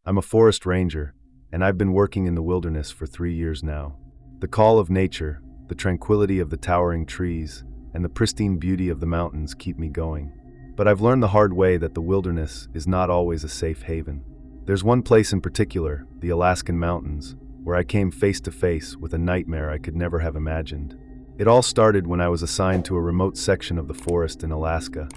I'm a forest ranger, and I've been working in the wilderness for 3 years now. The call of nature, the tranquility of the towering trees, and the pristine beauty of the mountains keep me going. But I've learned the hard way that the wilderness is not always a safe haven. There's one place in particular, the Alaskan mountains, where I came face to face with a nightmare I could never have imagined. It all started when I was assigned to a remote section of the forest in Alaska,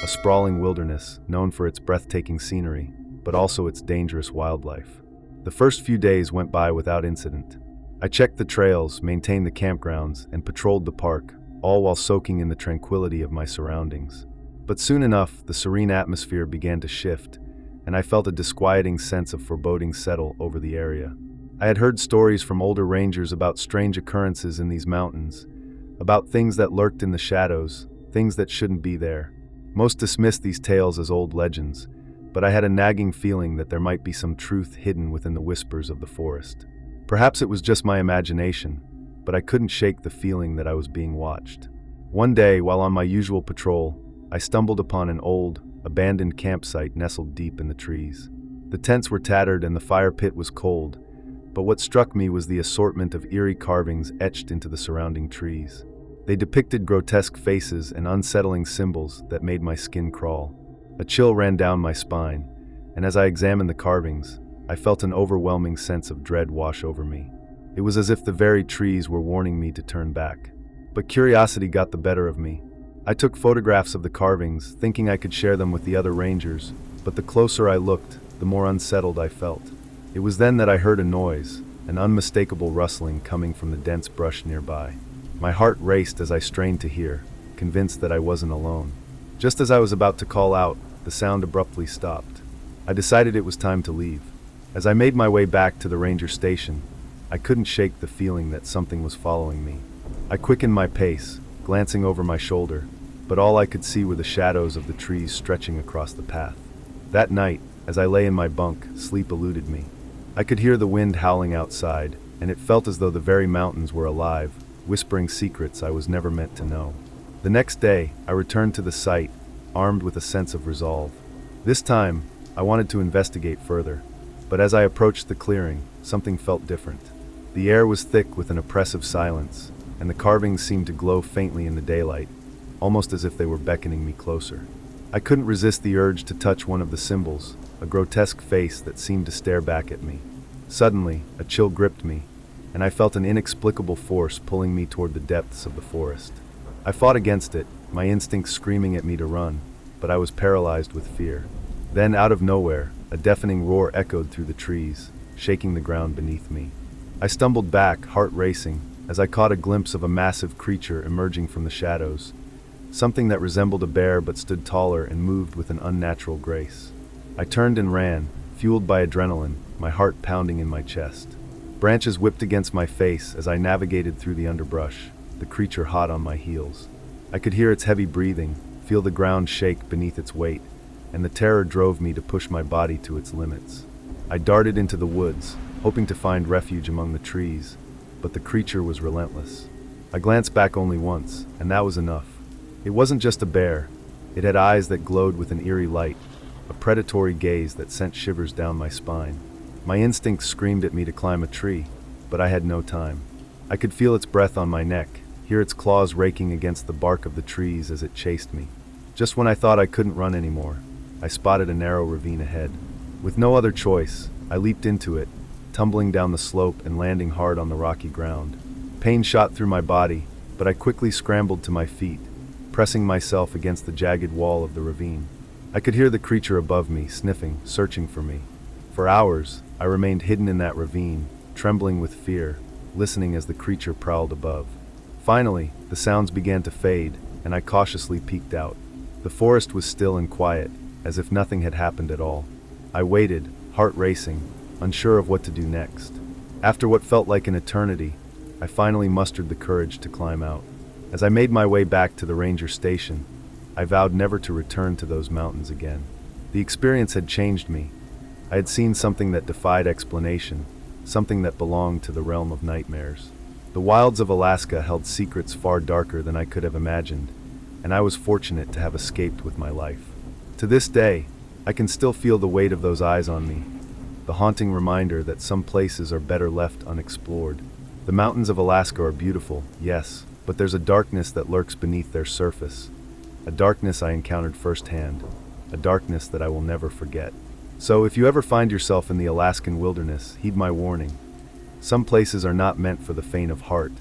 a sprawling wilderness known for its breathtaking scenery, but also its dangerous wildlife. The first few days went by without incident. I checked the trails, maintained the campgrounds, and patrolled the park, all while soaking in the tranquility of my surroundings. But soon enough, the serene atmosphere began to shift, and I felt a disquieting sense of foreboding settle over the area. I had heard stories from older rangers about strange occurrences in these mountains, about things that lurked in the shadows, things that shouldn't be there. Most dismissed these tales as old legends, but I had a nagging feeling that there might be some truth hidden within the whispers of the forest. Perhaps it was just my imagination, but I couldn't shake the feeling that I was being watched. One day, while on my usual patrol, I stumbled upon an old, abandoned campsite nestled deep in the trees. The tents were tattered and the fire pit was cold, but what struck me was the assortment of eerie carvings etched into the surrounding trees. They depicted grotesque faces and unsettling symbols that made my skin crawl. A chill ran down my spine, and as I examined the carvings, I felt an overwhelming sense of dread wash over me. It was as if the very trees were warning me to turn back. But curiosity got the better of me. I took photographs of the carvings, thinking I could share them with the other rangers, but the closer I looked, the more unsettled I felt. It was then that I heard a noise, an unmistakable rustling coming from the dense brush nearby. My heart raced as I strained to hear, convinced that I wasn't alone. Just as I was about to call out, the sound abruptly stopped. I decided it was time to leave. As I made my way back to the ranger station, I couldn't shake the feeling that something was following me. I quickened my pace, glancing over my shoulder, but all I could see were the shadows of the trees stretching across the path. That night, as I lay in my bunk, sleep eluded me. I could hear the wind howling outside, and it felt as though the very mountains were alive, whispering secrets I was never meant to know. The next day, I returned to the site, armed with a sense of resolve. This time, I wanted to investigate further, but as I approached the clearing, something felt different. The air was thick with an oppressive silence, and the carvings seemed to glow faintly in the daylight, almost as if they were beckoning me closer. I couldn't resist the urge to touch one of the symbols, a grotesque face that seemed to stare back at me. Suddenly, a chill gripped me, and I felt an inexplicable force pulling me toward the depths of the forest. I fought against it, my instincts screaming at me to run, but I was paralyzed with fear. Then, out of nowhere, a deafening roar echoed through the trees, shaking the ground beneath me. I stumbled back, heart racing, as I caught a glimpse of a massive creature emerging from the shadows, something that resembled a bear but stood taller and moved with an unnatural grace. I turned and ran, fueled by adrenaline, my heart pounding in my chest. Branches whipped against my face as I navigated through the underbrush, the creature hot on my heels. I could hear its heavy breathing, feel the ground shake beneath its weight, and the terror drove me to push my body to its limits. I darted into the woods, hoping to find refuge among the trees, but the creature was relentless. I glanced back only once, and that was enough. It wasn't just a bear. It had eyes that glowed with an eerie light, a predatory gaze that sent shivers down my spine. My instincts screamed at me to climb a tree, but I had no time. I could feel its breath on my neck, hear its claws raking against the bark of the trees as it chased me. Just when I thought I couldn't run anymore, I spotted a narrow ravine ahead. With no other choice, I leaped into it, tumbling down the slope and landing hard on the rocky ground. Pain shot through my body, but I quickly scrambled to my feet, pressing myself against the jagged wall of the ravine. I could hear the creature above me, sniffing, searching for me. For hours, I remained hidden in that ravine, trembling with fear, listening as the creature prowled above. Finally, the sounds began to fade, and I cautiously peeked out. The forest was still and quiet, as if nothing had happened at all. I waited, heart racing, unsure of what to do next. After what felt like an eternity, I finally mustered the courage to climb out. As I made my way back to the ranger station, I vowed never to return to those mountains again. The experience had changed me. I had seen something that defied explanation, something that belonged to the realm of nightmares. The wilds of Alaska held secrets far darker than I could have imagined, and I was fortunate to have escaped with my life. To this day, I can still feel the weight of those eyes on me, the haunting reminder that some places are better left unexplored. The mountains of Alaska are beautiful, yes, but there's a darkness that lurks beneath their surface. A darkness I encountered firsthand, a darkness that I will never forget. So if you ever find yourself in the Alaskan wilderness, heed my warning. Some places are not meant for the faint of heart,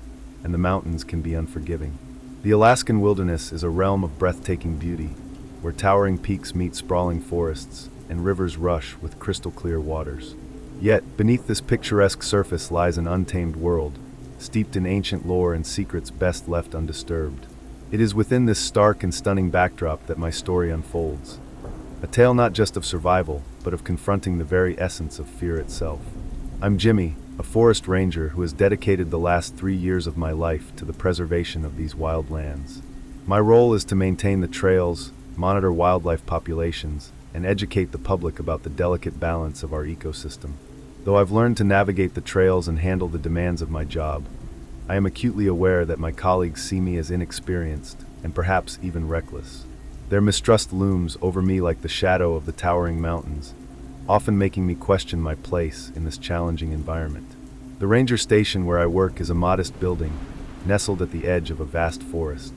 and the mountains can be unforgiving. The Alaskan wilderness is a realm of breathtaking beauty, where towering peaks meet sprawling forests, and rivers rush with crystal-clear waters. Yet, beneath this picturesque surface lies an untamed world, steeped in ancient lore and secrets best left undisturbed. It is within this stark and stunning backdrop that my story unfolds. A tale not just of survival, but of confronting the very essence of fear itself. I'm Jimmy, a forest ranger who has dedicated the last 3 years of my life to the preservation of these wild lands. My role is to maintain the trails, monitor wildlife populations, and educate the public about the delicate balance of our ecosystem. Though I've learned to navigate the trails and handle the demands of my job, I am acutely aware that my colleagues see me as inexperienced and perhaps even reckless. Their mistrust looms over me like the shadow of the towering mountains, often making me question my place in this challenging environment. The ranger station where I work is a modest building, nestled at the edge of a vast forest.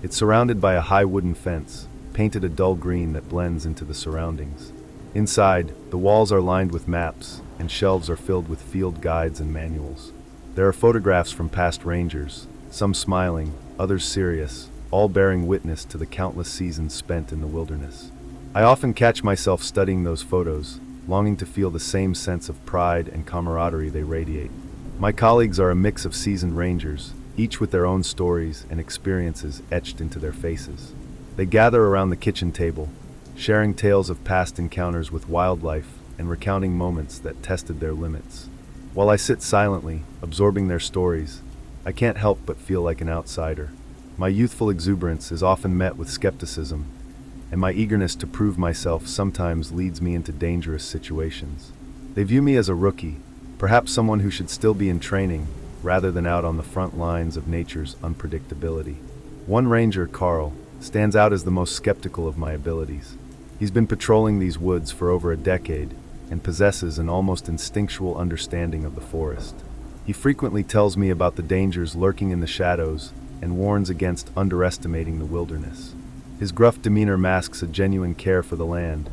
It's surrounded by a high wooden fence, painted a dull green that blends into the surroundings. Inside, the walls are lined with maps, and shelves are filled with field guides and manuals. There are photographs from past rangers, some smiling, others serious, all bearing witness to the countless seasons spent in the wilderness. I often catch myself studying those photos, longing to feel the same sense of pride and camaraderie they radiate. My colleagues are a mix of seasoned rangers, each with their own stories and experiences etched into their faces. They gather around the kitchen table, sharing tales of past encounters with wildlife and recounting moments that tested their limits. While I sit silently, absorbing their stories, I can't help but feel like an outsider. My youthful exuberance is often met with skepticism, and my eagerness to prove myself sometimes leads me into dangerous situations. They view me as a rookie, perhaps someone who should still be in training, rather than out on the front lines of nature's unpredictability. One ranger, Carl, stands out as the most skeptical of my abilities. He's been patrolling these woods for over a decade and possesses an almost instinctual understanding of the forest. He frequently tells me about the dangers lurking in the shadows and warns against underestimating the wilderness. His gruff demeanor masks a genuine care for the land,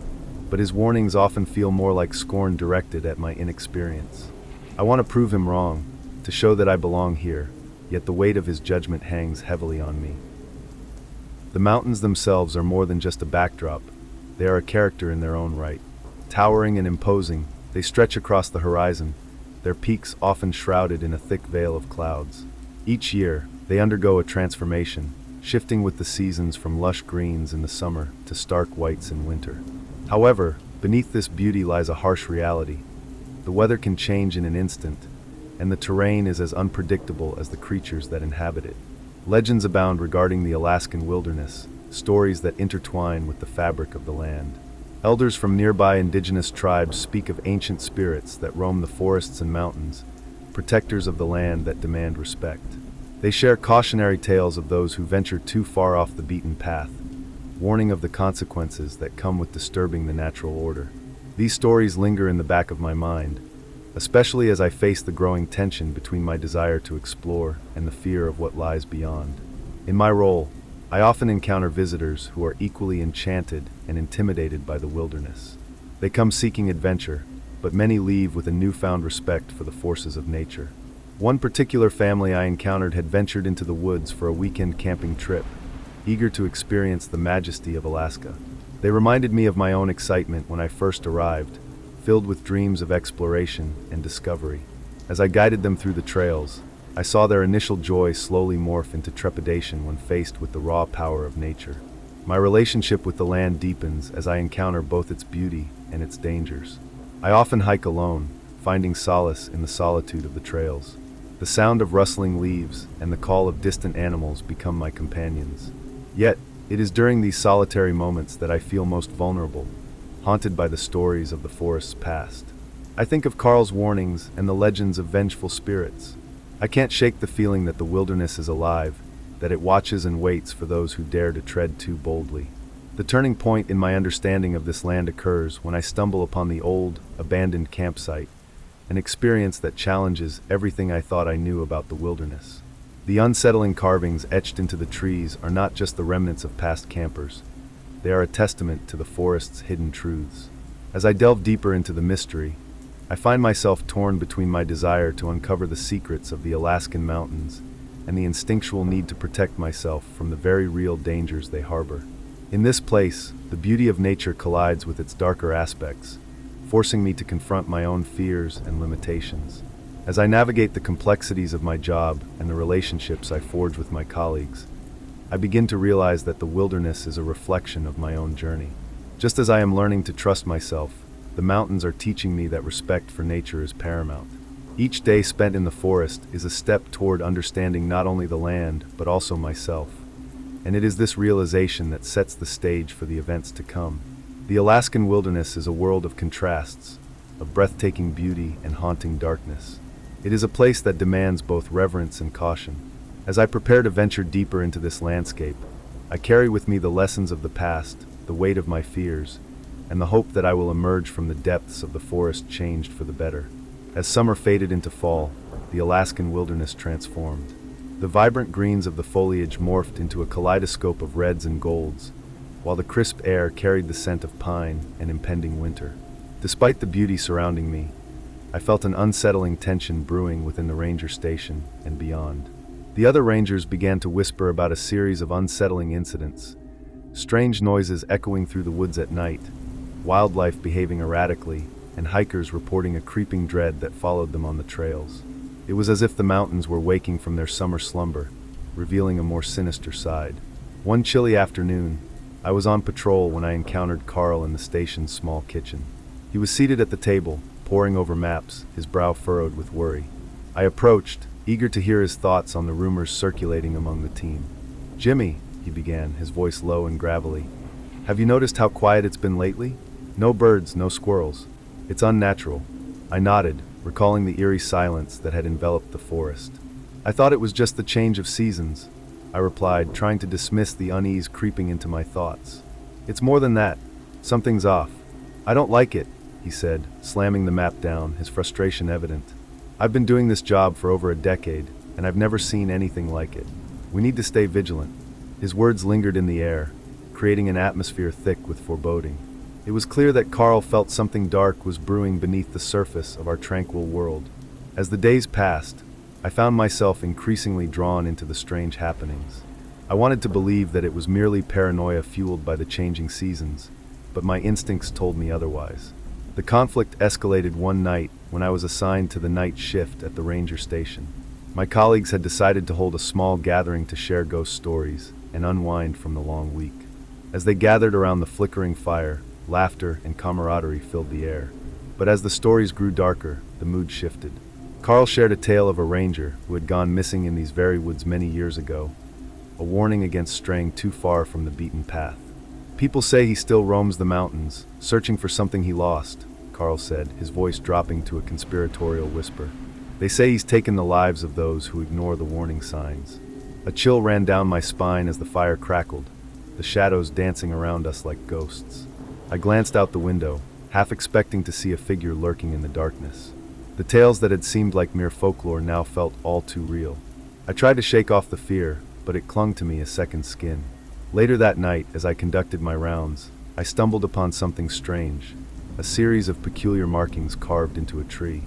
but his warnings often feel more like scorn directed at my inexperience. I want to prove him wrong, to show that I belong here, yet the weight of his judgment hangs heavily on me. The mountains themselves are more than just a backdrop. They are a character in their own right. Towering and imposing, they stretch across the horizon, their peaks often shrouded in a thick veil of clouds. Each year, they undergo a transformation, shifting with the seasons from lush greens in the summer to stark whites in winter. However, beneath this beauty lies a harsh reality. The weather can change in an instant, and the terrain is as unpredictable as the creatures that inhabit it. Legends abound regarding the Alaskan wilderness, stories that intertwine with the fabric of the land. Elders from nearby indigenous tribes speak of ancient spirits that roam the forests and mountains, protectors of the land that demand respect. They share cautionary tales of those who venture too far off the beaten path, warning of the consequences that come with disturbing the natural order. These stories linger in the back of my mind, especially as I face the growing tension between my desire to explore and the fear of what lies beyond. In my role, I often encounter visitors who are equally enchanted and intimidated by the wilderness. They come seeking adventure, but many leave with a newfound respect for the forces of nature. One particular family I encountered had ventured into the woods for a weekend camping trip, eager to experience the majesty of Alaska. They reminded me of my own excitement when I first arrived, filled with dreams of exploration and discovery. As I guided them through the trails, I saw their initial joy slowly morph into trepidation when faced with the raw power of nature. My relationship with the land deepens as I encounter both its beauty and its dangers. I often hike alone, finding solace in the solitude of the trails. The sound of rustling leaves and the call of distant animals become my companions. Yet, it is during these solitary moments that I feel most vulnerable, haunted by the stories of the forest's past. I think of Carl's warnings and the legends of vengeful spirits. I can't shake the feeling that the wilderness is alive, that it watches and waits for those who dare to tread too boldly. The turning point in my understanding of this land occurs when I stumble upon the old, abandoned campsite, an experience that challenges everything I thought I knew about the wilderness. The unsettling carvings etched into the trees are not just the remnants of past campers. They are a testament to the forest's hidden truths. As I delve deeper into the mystery, I find myself torn between my desire to uncover the secrets of the Alaskan mountains and the instinctual need to protect myself from the very real dangers they harbor. In this place, the beauty of nature collides with its darker aspects, forcing me to confront my own fears and limitations. As I navigate the complexities of my job and the relationships I forge with my colleagues, I begin to realize that the wilderness is a reflection of my own journey. Just as I am learning to trust myself, the mountains are teaching me that respect for nature is paramount. Each day spent in the forest is a step toward understanding not only the land, but also myself. And it is this realization that sets the stage for the events to come. The Alaskan wilderness is a world of contrasts, of breathtaking beauty and haunting darkness. It is a place that demands both reverence and caution. As I prepare to venture deeper into this landscape, I carry with me the lessons of the past, the weight of my fears, and the hope that I will emerge from the depths of the forest changed for the better. As summer faded into fall, the Alaskan wilderness transformed. The vibrant greens of the foliage morphed into a kaleidoscope of reds and golds, while the crisp air carried the scent of pine and impending winter. Despite the beauty surrounding me, I felt an unsettling tension brewing within the ranger station and beyond. The other rangers began to whisper about a series of unsettling incidents, strange noises echoing through the woods at night, wildlife behaving erratically, and hikers reporting a creeping dread that followed them on the trails. It was as if the mountains were waking from their summer slumber, revealing a more sinister side. One chilly afternoon, I was on patrol when I encountered Carl in the station's small kitchen. He was seated at the table, poring over maps, his brow furrowed with worry. I approached, eager to hear his thoughts on the rumors circulating among the team. "Jimmy," he began, his voice low and gravelly, "have you noticed how quiet it's been lately? No birds, no squirrels. It's unnatural." I nodded, recalling the eerie silence that had enveloped the forest. "I thought it was just the change of seasons," I replied, trying to dismiss the unease creeping into my thoughts. "It's more than that. Something's off. I don't like it," he said, slamming the map down, his frustration evident. "I've been doing this job for over a decade, and I've never seen anything like it. We need to stay vigilant." His words lingered in the air, creating an atmosphere thick with foreboding. It was clear that Carl felt something dark was brewing beneath the surface of our tranquil world. As the days passed, I found myself increasingly drawn into the strange happenings. I wanted to believe that it was merely paranoia fueled by the changing seasons, but my instincts told me otherwise. The conflict escalated one night when I was assigned to the night shift at the ranger station. My colleagues had decided to hold a small gathering to share ghost stories and unwind from the long week. As they gathered around the flickering fire, laughter and camaraderie filled the air. But as the stories grew darker, the mood shifted. Carl shared a tale of a ranger who had gone missing in these very woods many years ago, a warning against straying too far from the beaten path. "People say he still roams the mountains, searching for something he lost," Carl said, his voice dropping to a conspiratorial whisper. "They say he's taken the lives of those who ignore the warning signs." A chill ran down my spine as the fire crackled, the shadows dancing around us like ghosts. I glanced out the window, half expecting to see a figure lurking in the darkness. The tales that had seemed like mere folklore now felt all too real. I tried to shake off the fear, but it clung to me a second skin. Later that night, as I conducted my rounds, I stumbled upon something strange, a series of peculiar markings carved into a tree.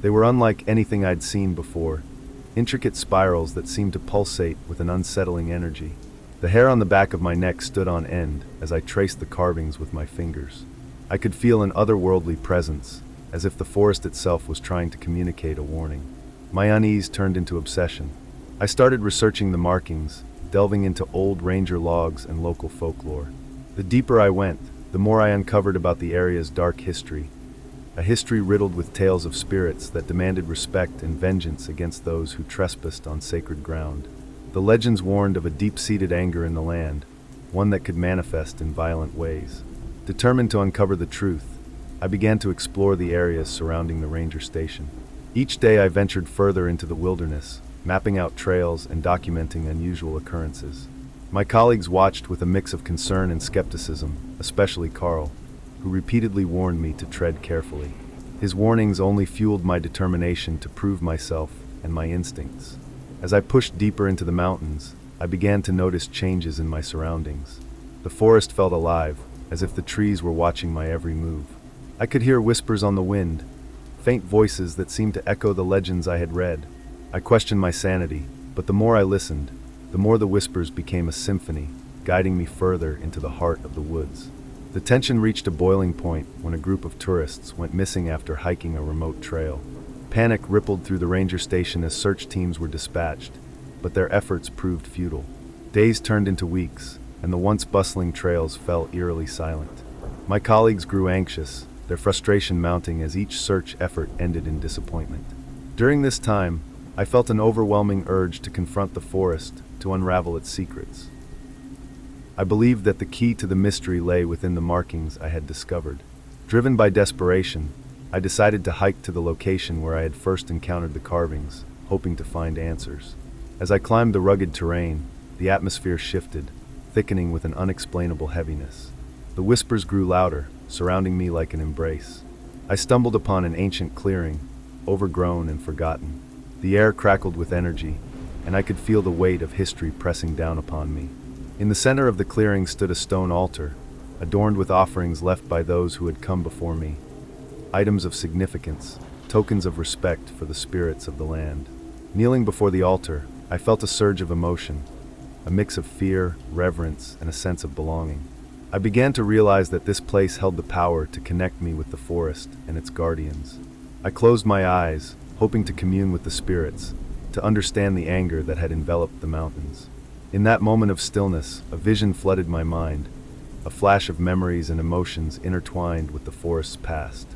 They were unlike anything I'd seen before, intricate spirals that seemed to pulsate with an unsettling energy. The hair on the back of my neck stood on end as I traced the carvings with my fingers. I could feel an otherworldly presence, as if the forest itself was trying to communicate a warning. My unease turned into obsession. I started researching the markings, delving into old ranger logs and local folklore. The deeper I went, the more I uncovered about the area's dark history, a history riddled with tales of spirits that demanded respect and vengeance against those who trespassed on sacred ground. The legends warned of a deep-seated anger in the land, one that could manifest in violent ways. Determined to uncover the truth, I began to explore the areas surrounding the ranger station. Each day I ventured further into the wilderness, mapping out trails and documenting unusual occurrences. My colleagues watched with a mix of concern and skepticism, especially Carl, who repeatedly warned me to tread carefully. His warnings only fueled my determination to prove myself and my instincts. As I pushed deeper into the mountains, I began to notice changes in my surroundings. The forest felt alive, as if the trees were watching my every move. I could hear whispers on the wind, faint voices that seemed to echo the legends I had read. I questioned my sanity, but the more I listened, the more the whispers became a symphony, guiding me further into the heart of the woods. The tension reached a boiling point when a group of tourists went missing after hiking a remote trail. Panic rippled through the ranger station as search teams were dispatched, but their efforts proved futile. Days turned into weeks, and the once bustling trails fell eerily silent. My colleagues grew anxious, their frustration mounting as each search effort ended in disappointment. During this time, I felt an overwhelming urge to confront the forest, to unravel its secrets. I believed that the key to the mystery lay within the markings I had discovered. Driven by desperation, I decided to hike to the location where I had first encountered the carvings, hoping to find answers. As I climbed the rugged terrain, the atmosphere shifted, thickening with an unexplainable heaviness. The whispers grew louder, surrounding me like an embrace. I stumbled upon an ancient clearing, overgrown and forgotten. The air crackled with energy, and I could feel the weight of history pressing down upon me. In the center of the clearing stood a stone altar, adorned with offerings left by those who had come before me. Items of significance, tokens of respect for the spirits of the land. Kneeling before the altar, I felt a surge of emotion, a mix of fear, reverence, and a sense of belonging. I began to realize that this place held the power to connect me with the forest and its guardians. I closed my eyes, hoping to commune with the spirits, to understand the anger that had enveloped the mountains. In that moment of stillness, a vision flooded my mind, a flash of memories and emotions intertwined with the forest's past.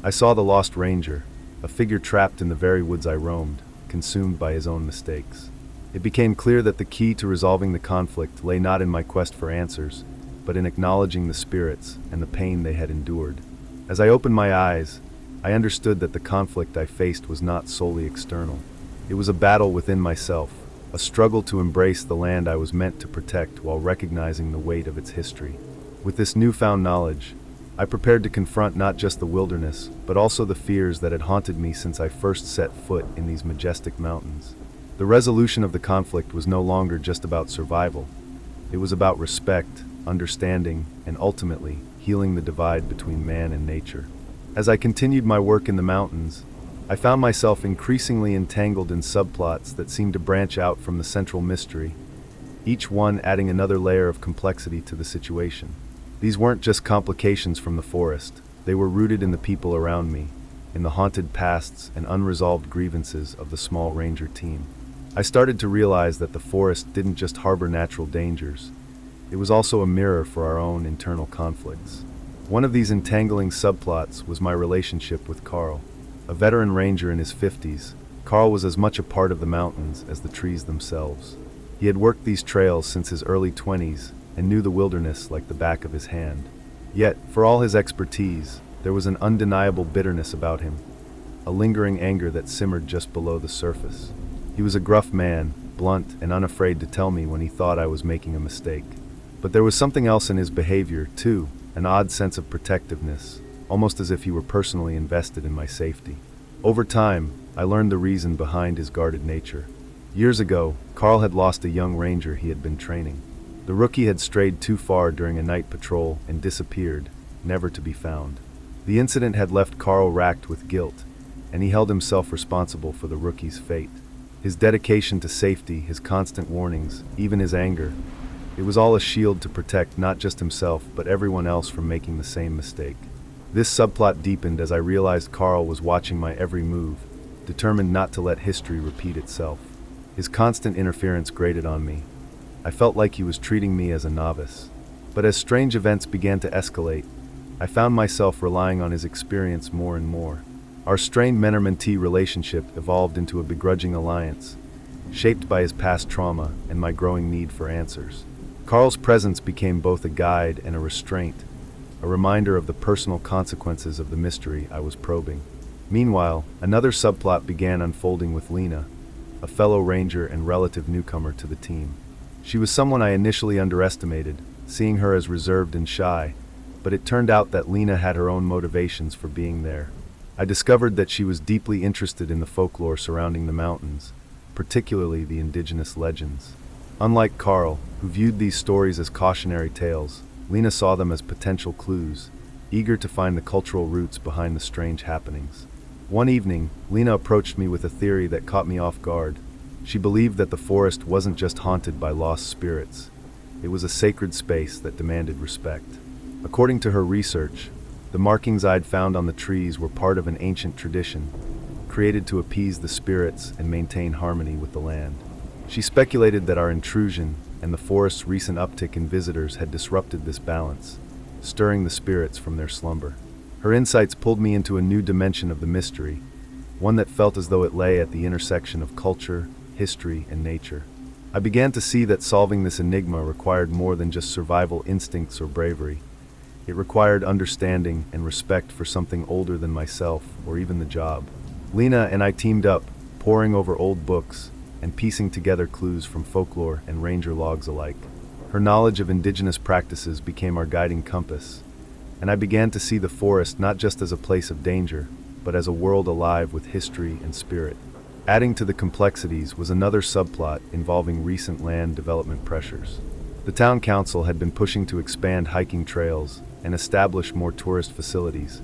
I saw the lost ranger, a figure trapped in the very woods I roamed, consumed by his own mistakes. It became clear that the key to resolving the conflict lay not in my quest for answers, but in acknowledging the spirits and the pain they had endured. As I opened my eyes, I understood that the conflict I faced was not solely external. It was a battle within myself, a struggle to embrace the land I was meant to protect while recognizing the weight of its history. With this newfound knowledge, I prepared to confront not just the wilderness, but also the fears that had haunted me since I first set foot in these majestic mountains. The resolution of the conflict was no longer just about survival. It was about respect, understanding, and ultimately, healing the divide between man and nature. As I continued my work in the mountains, I found myself increasingly entangled in subplots that seemed to branch out from the central mystery, each one adding another layer of complexity to the situation. These weren't just complications from the forest, they were rooted in the people around me, in the haunted pasts and unresolved grievances of the small ranger team. I started to realize that the forest didn't just harbor natural dangers, it was also a mirror for our own internal conflicts. One of these entangling subplots was my relationship with Carl. A veteran ranger in his 50s, Carl was as much a part of the mountains as the trees themselves. He had worked these trails since his early 20s and knew the wilderness like the back of his hand. Yet, for all his expertise, there was an undeniable bitterness about him, a lingering anger that simmered just below the surface. He was a gruff man, blunt and unafraid to tell me when he thought I was making a mistake. But there was something else in his behavior, too, an odd sense of protectiveness, almost as if he were personally invested in my safety. Over time, I learned the reason behind his guarded nature. Years ago, Carl had lost a young ranger he had been training. The rookie had strayed too far during a night patrol and disappeared, never to be found. The incident had left Carl racked with guilt, and he held himself responsible for the rookie's fate. His dedication to safety, his constant warnings, even his anger, it was all a shield to protect not just himself, but everyone else from making the same mistake. This subplot deepened as I realized Carl was watching my every move, determined not to let history repeat itself. His constant interference grated on me. I felt like he was treating me as a novice. But as strange events began to escalate, I found myself relying on his experience more and more. Our strained mentor-mentee relationship evolved into a begrudging alliance, shaped by his past trauma and my growing need for answers. Carl's presence became both a guide and a restraint, a reminder of the personal consequences of the mystery I was probing. Meanwhile, another subplot began unfolding with Lena, a fellow ranger and relative newcomer to the team. She was someone I initially underestimated, seeing her as reserved and shy, but it turned out that Lena had her own motivations for being there. I discovered that she was deeply interested in the folklore surrounding the mountains, particularly the indigenous legends. Unlike Carl, who viewed these stories as cautionary tales, Lena saw them as potential clues, eager to find the cultural roots behind the strange happenings. One evening, Lena approached me with a theory that caught me off guard. She believed that the forest wasn't just haunted by lost spirits. It was a sacred space that demanded respect. According to her research, the markings I'd found on the trees were part of an ancient tradition, created to appease the spirits and maintain harmony with the land. She speculated that our intrusion and the forest's recent uptick in visitors had disrupted this balance, stirring the spirits from their slumber. Her insights pulled me into a new dimension of the mystery, one that felt as though it lay at the intersection of culture, history, and nature. I began to see that solving this enigma required more than just survival instincts or bravery. It required understanding and respect for something older than myself or even the job. Lena and I teamed up, poring over old books and piecing together clues from folklore and ranger logs alike. Her knowledge of indigenous practices became our guiding compass, and I began to see the forest not just as a place of danger, but as a world alive with history and spirit. Adding to the complexities was another subplot involving recent land development pressures. The town council had been pushing to expand hiking trails and establish more tourist facilities,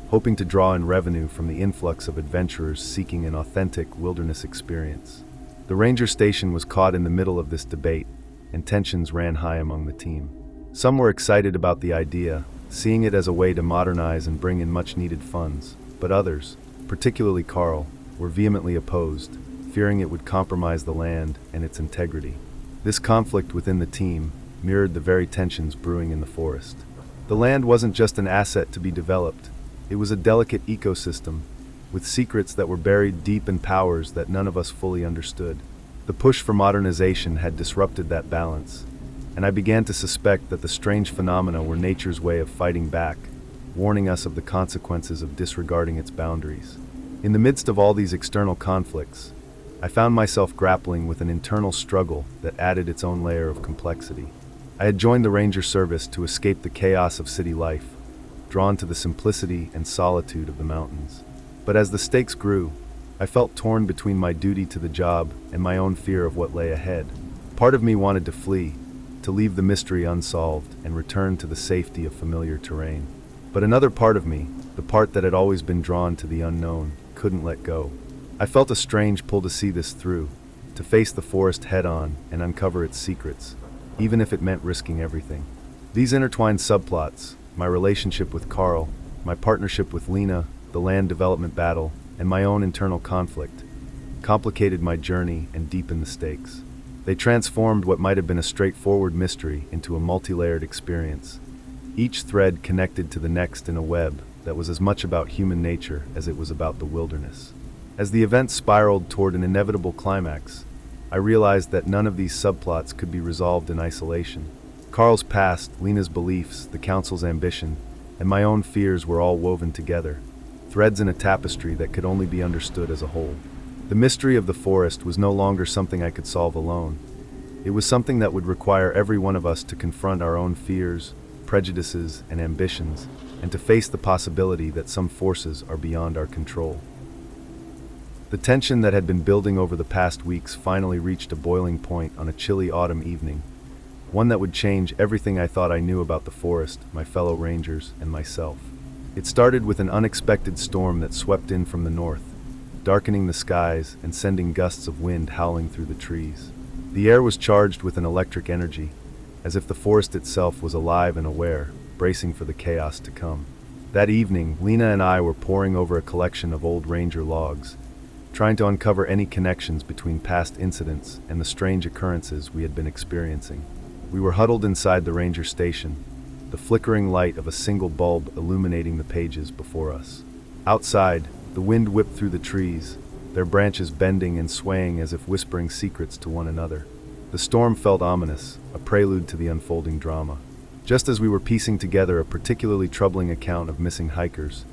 hoping to draw in revenue from the influx of adventurers seeking an authentic wilderness experience. The ranger station was caught in the middle of this debate, and tensions ran high among the team. Some were excited about the idea, seeing it as a way to modernize and bring in much-needed funds, but others, particularly Carl, were vehemently opposed, fearing it would compromise the land and its integrity. This conflict within the team mirrored the very tensions brewing in the forest. The land wasn't just an asset to be developed, it was a delicate ecosystem, with secrets that were buried deep in powers that none of us fully understood. The push for modernization had disrupted that balance, and I began to suspect that the strange phenomena were nature's way of fighting back, warning us of the consequences of disregarding its boundaries. In the midst of all these external conflicts, I found myself grappling with an internal struggle that added its own layer of complexity. I had joined the Ranger Service to escape the chaos of city life, drawn to the simplicity and solitude of the mountains. But as the stakes grew, I felt torn between my duty to the job and my own fear of what lay ahead. Part of me wanted to flee, to leave the mystery unsolved and return to the safety of familiar terrain. But another part of me, the part that had always been drawn to the unknown, couldn't let go. I felt a strange pull to see this through, to face the forest head-on and uncover its secrets, even if it meant risking everything. These intertwined subplots, my relationship with Carl, my partnership with Lena, the land development battle, and my own internal conflict, complicated my journey and deepened the stakes. They transformed what might have been a straightforward mystery into a multi-layered experience, each thread connected to the next in a web that was as much about human nature as it was about the wilderness. As the event spiraled toward an inevitable climax, I realized that none of these subplots could be resolved in isolation. Carl's past, Lena's beliefs, the council's ambition, and my own fears were all woven together, threads in a tapestry that could only be understood as a whole. The mystery of the forest was no longer something I could solve alone. It was something that would require every one of us to confront our own fears, prejudices, and ambitions, and to face the possibility that some forces are beyond our control. The tension that had been building over the past weeks finally reached a boiling point on a chilly autumn evening, one that would change everything I thought I knew about the forest, my fellow rangers, and myself. It started with an unexpected storm that swept in from the north, darkening the skies and sending gusts of wind howling through the trees. The air was charged with an electric energy, as if the forest itself was alive and aware, bracing for the chaos to come. That evening, Lena and I were poring over a collection of old ranger logs, trying to uncover any connections between past incidents and the strange occurrences we had been experiencing. We were huddled inside the ranger station, the flickering light of a single bulb illuminating the pages before us. Outside, the wind whipped through the trees, their branches bending and swaying as if whispering secrets to one another. The storm felt ominous, a prelude to the unfolding drama. Just as we were piecing together a particularly troubling account of missing hikers,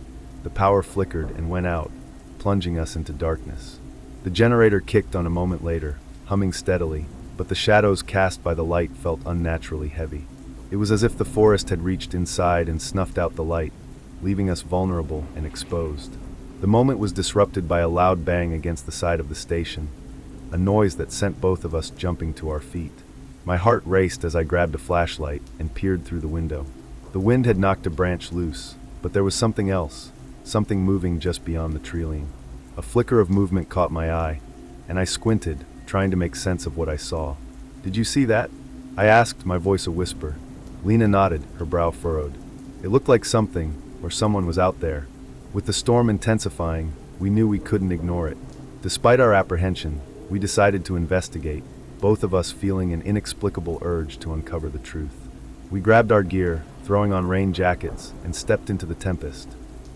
the power flickered and went out, plunging us into darkness. The generator kicked on a moment later, humming steadily, but the shadows cast by the light felt unnaturally heavy. It was as if the forest had reached inside and snuffed out the light, leaving us vulnerable and exposed. The moment was disrupted by a loud bang against the side of the station, a noise that sent both of us jumping to our feet. My heart raced as I grabbed a flashlight and peered through the window. The wind had knocked a branch loose, but there was something else, something moving just beyond the tree-line. A flicker of movement caught my eye, and I squinted, trying to make sense of what I saw. "Did you see that?" I asked, my voice a whisper. Lena nodded, her brow furrowed. It looked like something, or someone was out there. With the storm intensifying, we knew we couldn't ignore it. Despite our apprehension, we decided to investigate, both of us feeling an inexplicable urge to uncover the truth. We grabbed our gear, throwing on rain jackets, and stepped into the tempest.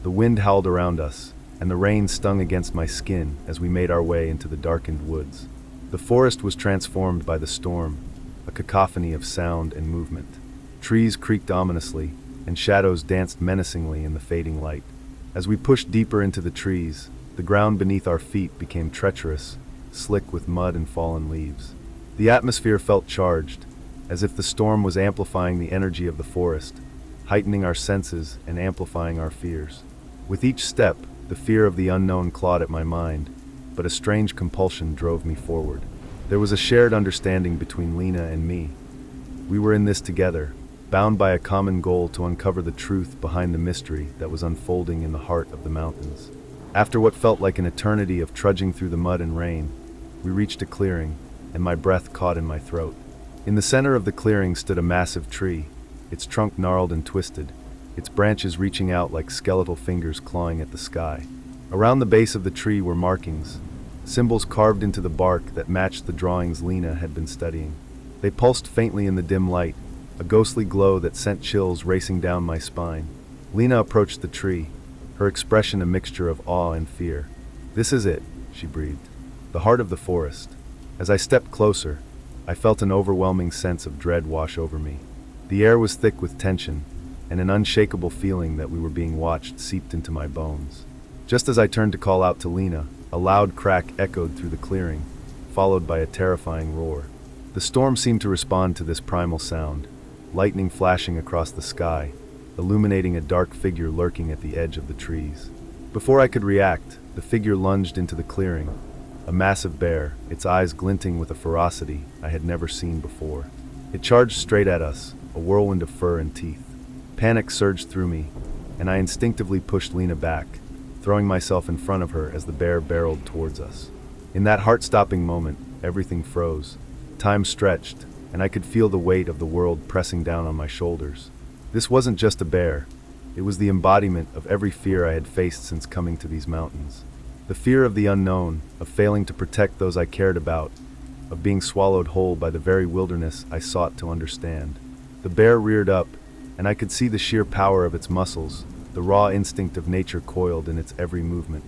The wind howled around us, and the rain stung against my skin as we made our way into the darkened woods. The forest was transformed by the storm, a cacophony of sound and movement. Trees creaked ominously, and shadows danced menacingly in the fading light. As we pushed deeper into the trees, the ground beneath our feet became treacherous, slick with mud and fallen leaves. The atmosphere felt charged, as if the storm was amplifying the energy of the forest, heightening our senses and amplifying our fears. With each step, the fear of the unknown clawed at my mind, but a strange compulsion drove me forward. There was a shared understanding between Lena and me. We were in this together, bound by a common goal to uncover the truth behind the mystery that was unfolding in the heart of the mountains. After what felt like an eternity of trudging through the mud and rain, we reached a clearing, and my breath caught in my throat. In the center of the clearing stood a massive tree, its trunk gnarled and twisted, its branches reaching out like skeletal fingers clawing at the sky. Around the base of the tree were markings, symbols carved into the bark that matched the drawings Lena had been studying. They pulsed faintly in the dim light, a ghostly glow that sent chills racing down my spine. Lena approached the tree, her expression a mixture of awe and fear. "This is it," she breathed. "The heart of the forest." As I stepped closer, I felt an overwhelming sense of dread wash over me. The air was thick with tension, and an unshakable feeling that we were being watched seeped into my bones. Just as I turned to call out to Lena, a loud crack echoed through the clearing, followed by a terrifying roar. The storm seemed to respond to this primal sound, lightning flashing across the sky, illuminating a dark figure lurking at the edge of the trees. Before I could react, the figure lunged into the clearing, a massive bear, its eyes glinting with a ferocity I had never seen before. It charged straight at us, a whirlwind of fur and teeth. Panic surged through me, and I instinctively pushed Lena back, throwing myself in front of her as the bear barreled towards us. In that heart-stopping moment, everything froze. Time stretched, and I could feel the weight of the world pressing down on my shoulders. This wasn't just a bear. It was the embodiment of every fear I had faced since coming to these mountains. The fear of the unknown, of failing to protect those I cared about, of being swallowed whole by the very wilderness I sought to understand. The bear reared up, and I could see the sheer power of its muscles, the raw instinct of nature coiled in its every movement.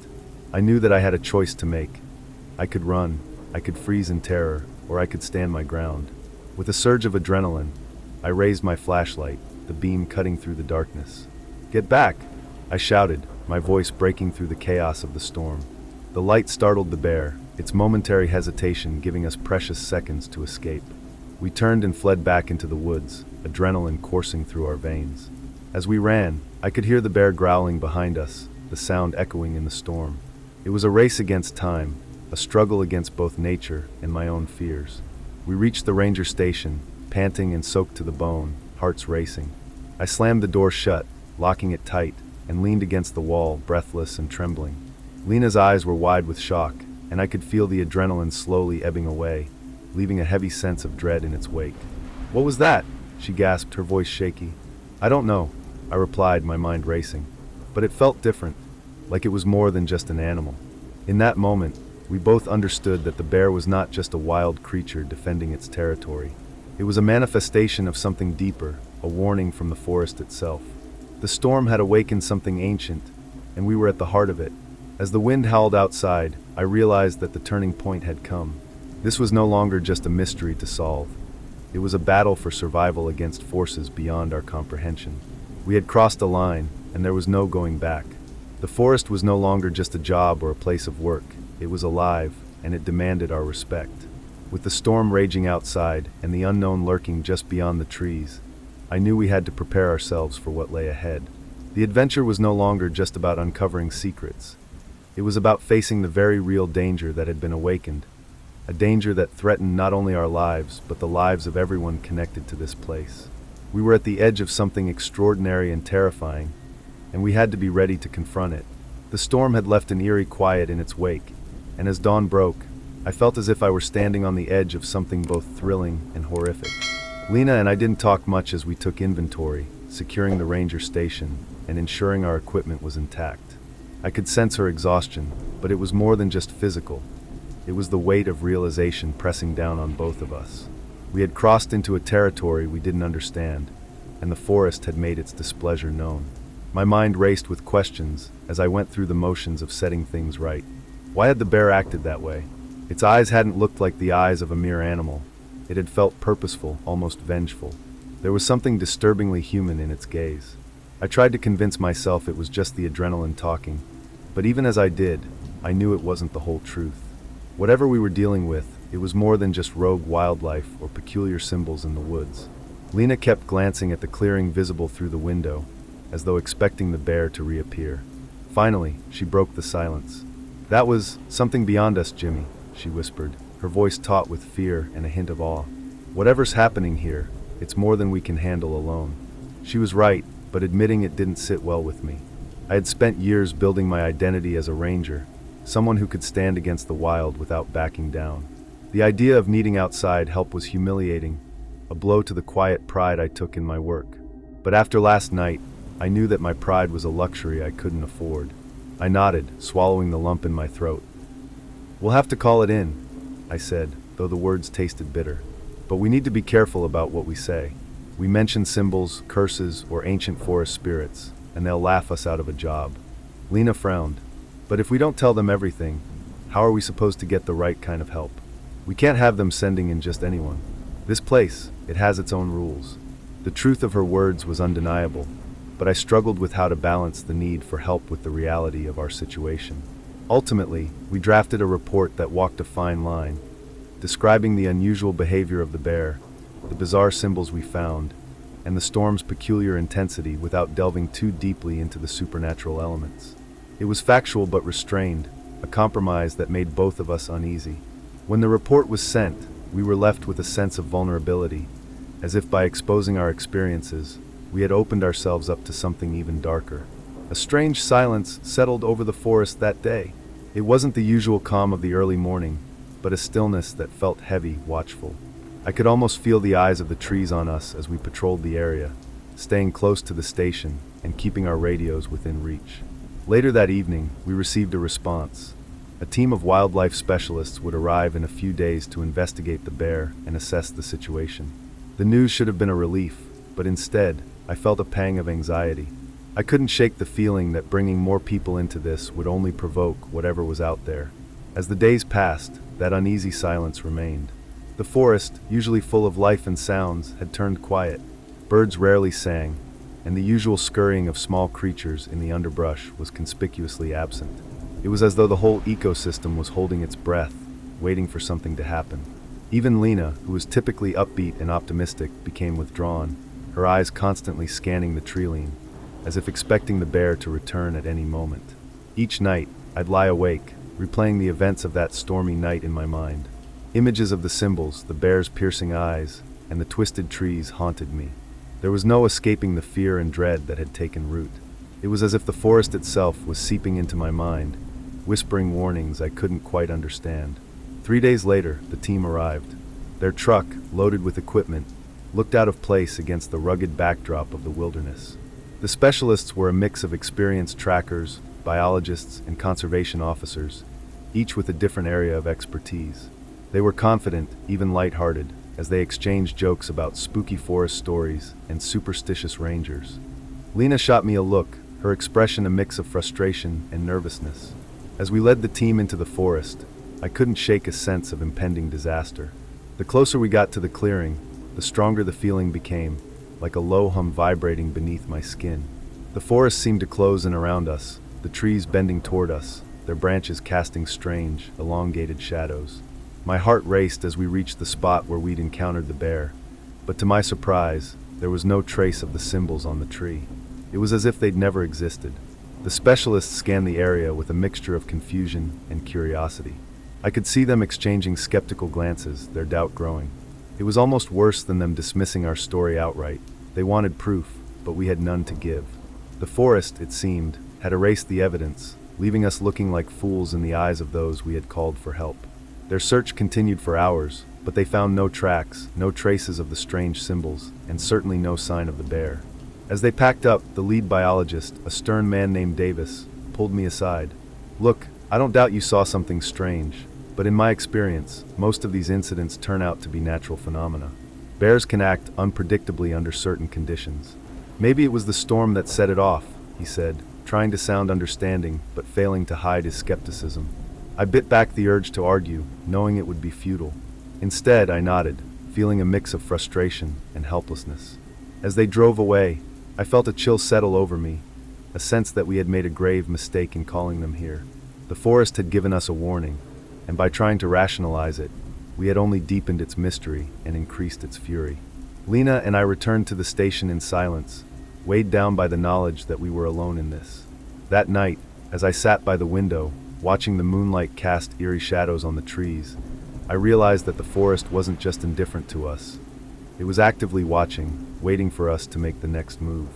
I knew that I had a choice to make. I could run, I could freeze in terror, or I could stand my ground. With a surge of adrenaline, I raised my flashlight, the beam cutting through the darkness. "Get back!" I shouted, my voice breaking through the chaos of the storm. The light startled the bear, its momentary hesitation giving us precious seconds to escape. We turned and fled back into the woods, adrenaline coursing through our veins. As we ran, I could hear the bear growling behind us, the sound echoing in the storm. It was a race against time, a struggle against both nature and my own fears. We reached the ranger station, panting and soaked to the bone, hearts racing. I slammed the door shut, locking it tight, and leaned against the wall, breathless and trembling. Lena's eyes were wide with shock, and I could feel the adrenaline slowly ebbing away, leaving a heavy sense of dread in its wake. "What was that?" she gasped, her voice shaky. "I don't know," I replied, my mind racing. But it felt different, like it was more than just an animal. In that moment, we both understood that the bear was not just a wild creature defending its territory. It was a manifestation of something deeper, a warning from the forest itself. The storm had awakened something ancient, and we were at the heart of it. As the wind howled outside, I realized that the turning point had come. This was no longer just a mystery to solve. It was a battle for survival against forces beyond our comprehension. We had crossed a line, and there was no going back. The forest was no longer just a job or a place of work. It was alive, and it demanded our respect. With the storm raging outside and the unknown lurking just beyond the trees, I knew we had to prepare ourselves for what lay ahead. The adventure was no longer just about uncovering secrets. It was about facing the very real danger that had been awakened, a danger that threatened not only our lives, but the lives of everyone connected to this place. We were at the edge of something extraordinary and terrifying, and we had to be ready to confront it. The storm had left an eerie quiet in its wake, and as dawn broke, I felt as if I were standing on the edge of something both thrilling and horrific. Lena and I didn't talk much as we took inventory, securing the ranger station and ensuring our equipment was intact. I could sense her exhaustion, but it was more than just physical. It was the weight of realization pressing down on both of us. We had crossed into a territory we didn't understand, and the forest had made its displeasure known. My mind raced with questions as I went through the motions of setting things right. Why had the bear acted that way? Its eyes hadn't looked like the eyes of a mere animal. It had felt purposeful, almost vengeful. There was something disturbingly human in its gaze. I tried to convince myself it was just the adrenaline talking, but even as I did, I knew it wasn't the whole truth. Whatever we were dealing with, it was more than just rogue wildlife or peculiar symbols in the woods. Lena kept glancing at the clearing visible through the window, as though expecting the bear to reappear. Finally, she broke the silence. "That was something beyond us, Jimmy," she whispered, her voice taut with fear and a hint of awe. "Whatever's happening here, it's more than we can handle alone." She was right, but admitting it didn't sit well with me. I had spent years building my identity as a ranger, someone who could stand against the wild without backing down. The idea of needing outside help was humiliating, a blow to the quiet pride I took in my work. But after last night, I knew that my pride was a luxury I couldn't afford. I nodded, swallowing the lump in my throat. "We'll have to call it in," I said, though the words tasted bitter. "But we need to be careful about what we say. We mention symbols, curses, or ancient forest spirits, and they'll laugh us out of a job." Lena frowned. "But if we don't tell them everything, how are we supposed to get the right kind of help? We can't have them sending in just anyone. This place, it has its own rules." The truth of her words was undeniable, but I struggled with how to balance the need for help with the reality of our situation. Ultimately, we drafted a report that walked a fine line, describing the unusual behavior of the bear, the bizarre symbols we found, and the storm's peculiar intensity without delving too deeply into the supernatural elements. It was factual but restrained, a compromise that made both of us uneasy. When the report was sent, we were left with a sense of vulnerability, as if by exposing our experiences, we had opened ourselves up to something even darker. A strange silence settled over the forest that day. It wasn't the usual calm of the early morning, but a stillness that felt heavy, watchful. I could almost feel the eyes of the trees on us as we patrolled the area, staying close to the station and keeping our radios within reach. Later that evening, we received a response. A team of wildlife specialists would arrive in a few days to investigate the bear and assess the situation. The news should have been a relief, but instead, I felt a pang of anxiety. I couldn't shake the feeling that bringing more people into this would only provoke whatever was out there. As the days passed, that uneasy silence remained. The forest, usually full of life and sounds, had turned quiet. Birds rarely sang, and the usual scurrying of small creatures in the underbrush was conspicuously absent. It was as though the whole ecosystem was holding its breath, waiting for something to happen. Even Lena, who was typically upbeat and optimistic, became withdrawn, her eyes constantly scanning the treeline, as if expecting the bear to return at any moment. Each night, I'd lie awake, replaying the events of that stormy night in my mind. Images of the symbols, the bear's piercing eyes, and the twisted trees haunted me. There was no escaping the fear and dread that had taken root. It was as if the forest itself was seeping into my mind, whispering warnings I couldn't quite understand. 3 days later, the team arrived. Their truck, loaded with equipment, looked out of place against the rugged backdrop of the wilderness. The specialists were a mix of experienced trackers, biologists, and conservation officers, each with a different area of expertise. They were confident, even lighthearted, as they exchanged jokes about spooky forest stories and superstitious rangers. Lena shot me a look, her expression a mix of frustration and nervousness. As we led the team into the forest, I couldn't shake a sense of impending disaster. The closer we got to the clearing, the stronger the feeling became, like a low hum vibrating beneath my skin. The forest seemed to close in around us, the trees bending toward us, their branches casting strange, elongated shadows. My heart raced as we reached the spot where we'd encountered the bear, but to my surprise, there was no trace of the symbols on the tree. It was as if they'd never existed. The specialists scanned the area with a mixture of confusion and curiosity. I could see them exchanging skeptical glances, their doubt growing. It was almost worse than them dismissing our story outright. They wanted proof, but we had none to give. The forest, it seemed, had erased the evidence, leaving us looking like fools in the eyes of those we had called for help. Their search continued for hours, but they found no tracks, no traces of the strange symbols, and certainly no sign of the bear. As they packed up, the lead biologist, a stern man named Davis, pulled me aside. "Look, I don't doubt you saw something strange, but in my experience, most of these incidents turn out to be natural phenomena. Bears can act unpredictably under certain conditions. Maybe it was the storm that set it off," he said, trying to sound understanding, but failing to hide his skepticism. I bit back the urge to argue, knowing it would be futile. Instead, I nodded, feeling a mix of frustration and helplessness. As they drove away, I felt a chill settle over me, a sense that we had made a grave mistake in calling them here. The forest had given us a warning, and by trying to rationalize it, we had only deepened its mystery and increased its fury. Lena and I returned to the station in silence, weighed down by the knowledge that we were alone in this. That night, as I sat by the window, watching the moonlight cast eerie shadows on the trees, I realized that the forest wasn't just indifferent to us. It was actively watching, waiting for us to make the next move,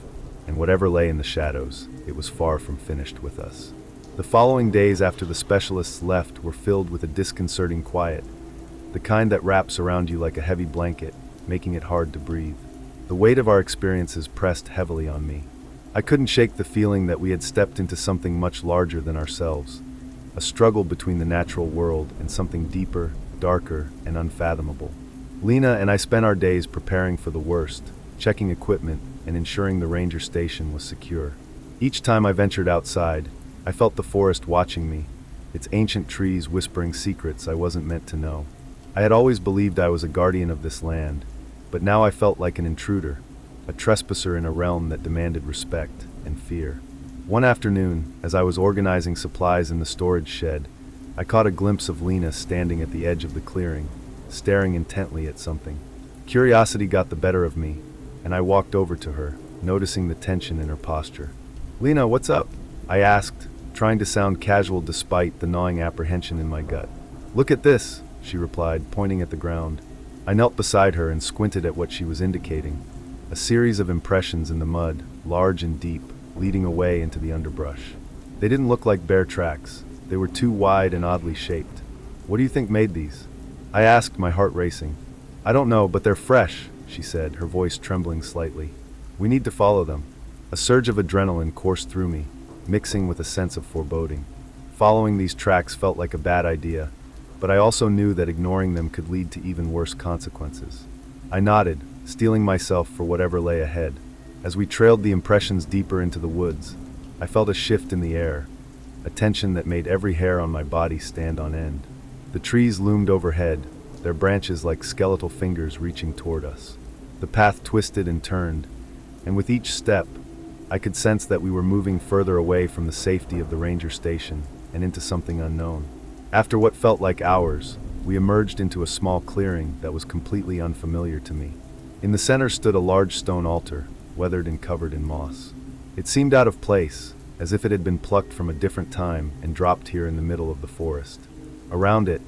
and whatever lay in the shadows, it was far from finished with us. The following days after the specialists left were filled with a disconcerting quiet, the kind that wraps around you like a heavy blanket, making it hard to breathe. The weight of our experiences pressed heavily on me. I couldn't shake the feeling that we had stepped into something much larger than ourselves, a struggle between the natural world and something deeper, darker, and unfathomable. Lena and I spent our days preparing for the worst, checking equipment and ensuring the ranger station was secure. Each time I ventured outside, I felt the forest watching me, its ancient trees whispering secrets I wasn't meant to know. I had always believed I was a guardian of this land, but now I felt like an intruder, a trespasser in a realm that demanded respect and fear. One afternoon, as I was organizing supplies in the storage shed, I caught a glimpse of Lena standing at the edge of the clearing, staring intently at something. Curiosity got the better of me, and I walked over to her, noticing the tension in her posture. "Lena, what's up?" I asked, trying to sound casual despite the gnawing apprehension in my gut. "Look at this," she replied, pointing at the ground. I knelt beside her and squinted at what she was indicating, a series of impressions in the mud, large and deep, leading away into the underbrush. They didn't look like bear tracks. They were too wide and oddly shaped. "What do you think made these?" I asked, my heart racing. "I don't know, but they're fresh," she said, her voice trembling slightly. "We need to follow them." A surge of adrenaline coursed through me, mixing with a sense of foreboding. Following these tracks felt like a bad idea, but I also knew that ignoring them could lead to even worse consequences. I nodded, steeling myself for whatever lay ahead. As we trailed the impressions deeper into the woods, I felt a shift in the air, a tension that made every hair on my body stand on end. The trees loomed overhead, their branches like skeletal fingers reaching toward us. The path twisted and turned, and with each step, I could sense that we were moving further away from the safety of the ranger station and into something unknown. After what felt like hours, we emerged into a small clearing that was completely unfamiliar to me. In the center stood a large stone altar, weathered and covered in moss. It seemed out of place, as if it had been plucked from a different time and dropped here in the middle of the forest. Around it,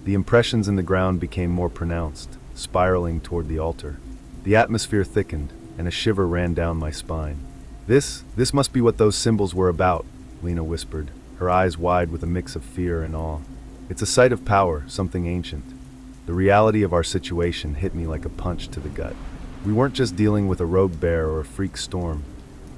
the impressions in the ground became more pronounced, spiraling toward the altar. The atmosphere thickened, and a shiver ran down my spine. This must be what those symbols were about," Lena whispered, her eyes wide with a mix of fear and awe. "It's a site of power, something ancient." The reality of our situation hit me like a punch to the gut. We weren't just dealing with a rogue bear or a freak storm.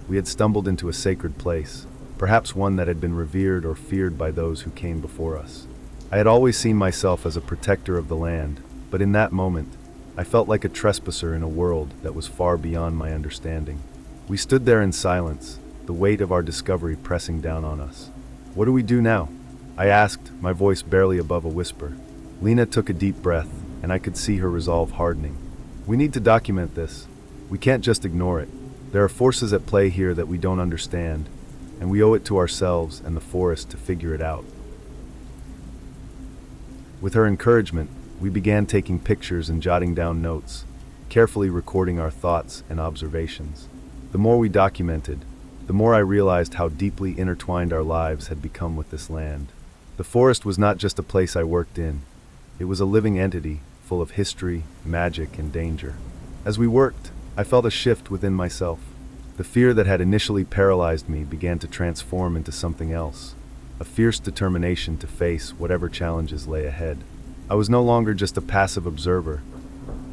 We had stumbled into a sacred place, perhaps one that had been revered or feared by those who came before us. I had always seen myself as a protector of the land, but in that moment, I felt like a trespasser in a world that was far beyond my understanding. We stood there in silence, the weight of our discovery pressing down on us. "What do we do now?" I asked, my voice barely above a whisper. Lena took a deep breath, and I could see her resolve hardening. "We need to document this. We can't just ignore it. There are forces at play here that we don't understand, and we owe it to ourselves and the forest to figure it out." With her encouragement, we began taking pictures and jotting down notes, carefully recording our thoughts and observations. The more we documented, the more I realized how deeply intertwined our lives had become with this land. The forest was not just a place I worked in. It was a living entity, full of history, magic, and danger. As we worked, I felt a shift within myself. The fear that had initially paralyzed me began to transform into something else, a fierce determination to face whatever challenges lay ahead. I was no longer just a passive observer.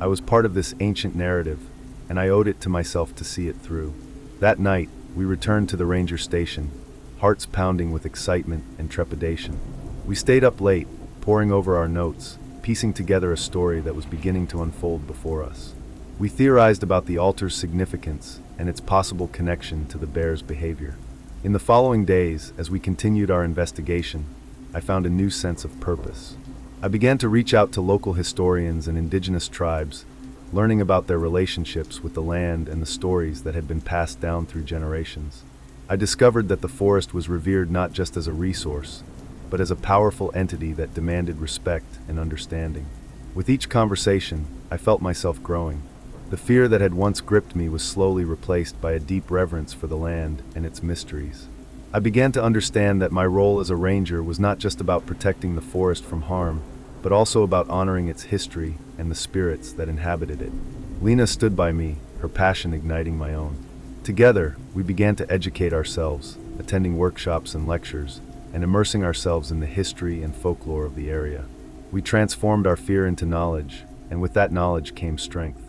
I was part of this ancient narrative, and I owed it to myself to see it through. That night, we returned to the ranger station, hearts pounding with excitement and trepidation. We stayed up late, poring over our notes, piecing together a story that was beginning to unfold before us. We theorized about the altar's significance and its possible connection to the bear's behavior. In the following days, as we continued our investigation, I found a new sense of purpose. I began to reach out to local historians and indigenous tribes, learning about their relationships with the land and the stories that had been passed down through generations. I discovered that the forest was revered not just as a resource, but as a powerful entity that demanded respect and understanding. With each conversation, I felt myself growing. The fear that had once gripped me was slowly replaced by a deep reverence for the land and its mysteries. I began to understand that my role as a ranger was not just about protecting the forest from harm, but also about honoring its history and the spirits that inhabited it. Lena stood by me, her passion igniting my own. Together, we began to educate ourselves, attending workshops and lectures, and immersing ourselves in the history and folklore of the area. We transformed our fear into knowledge, and with that knowledge came strength.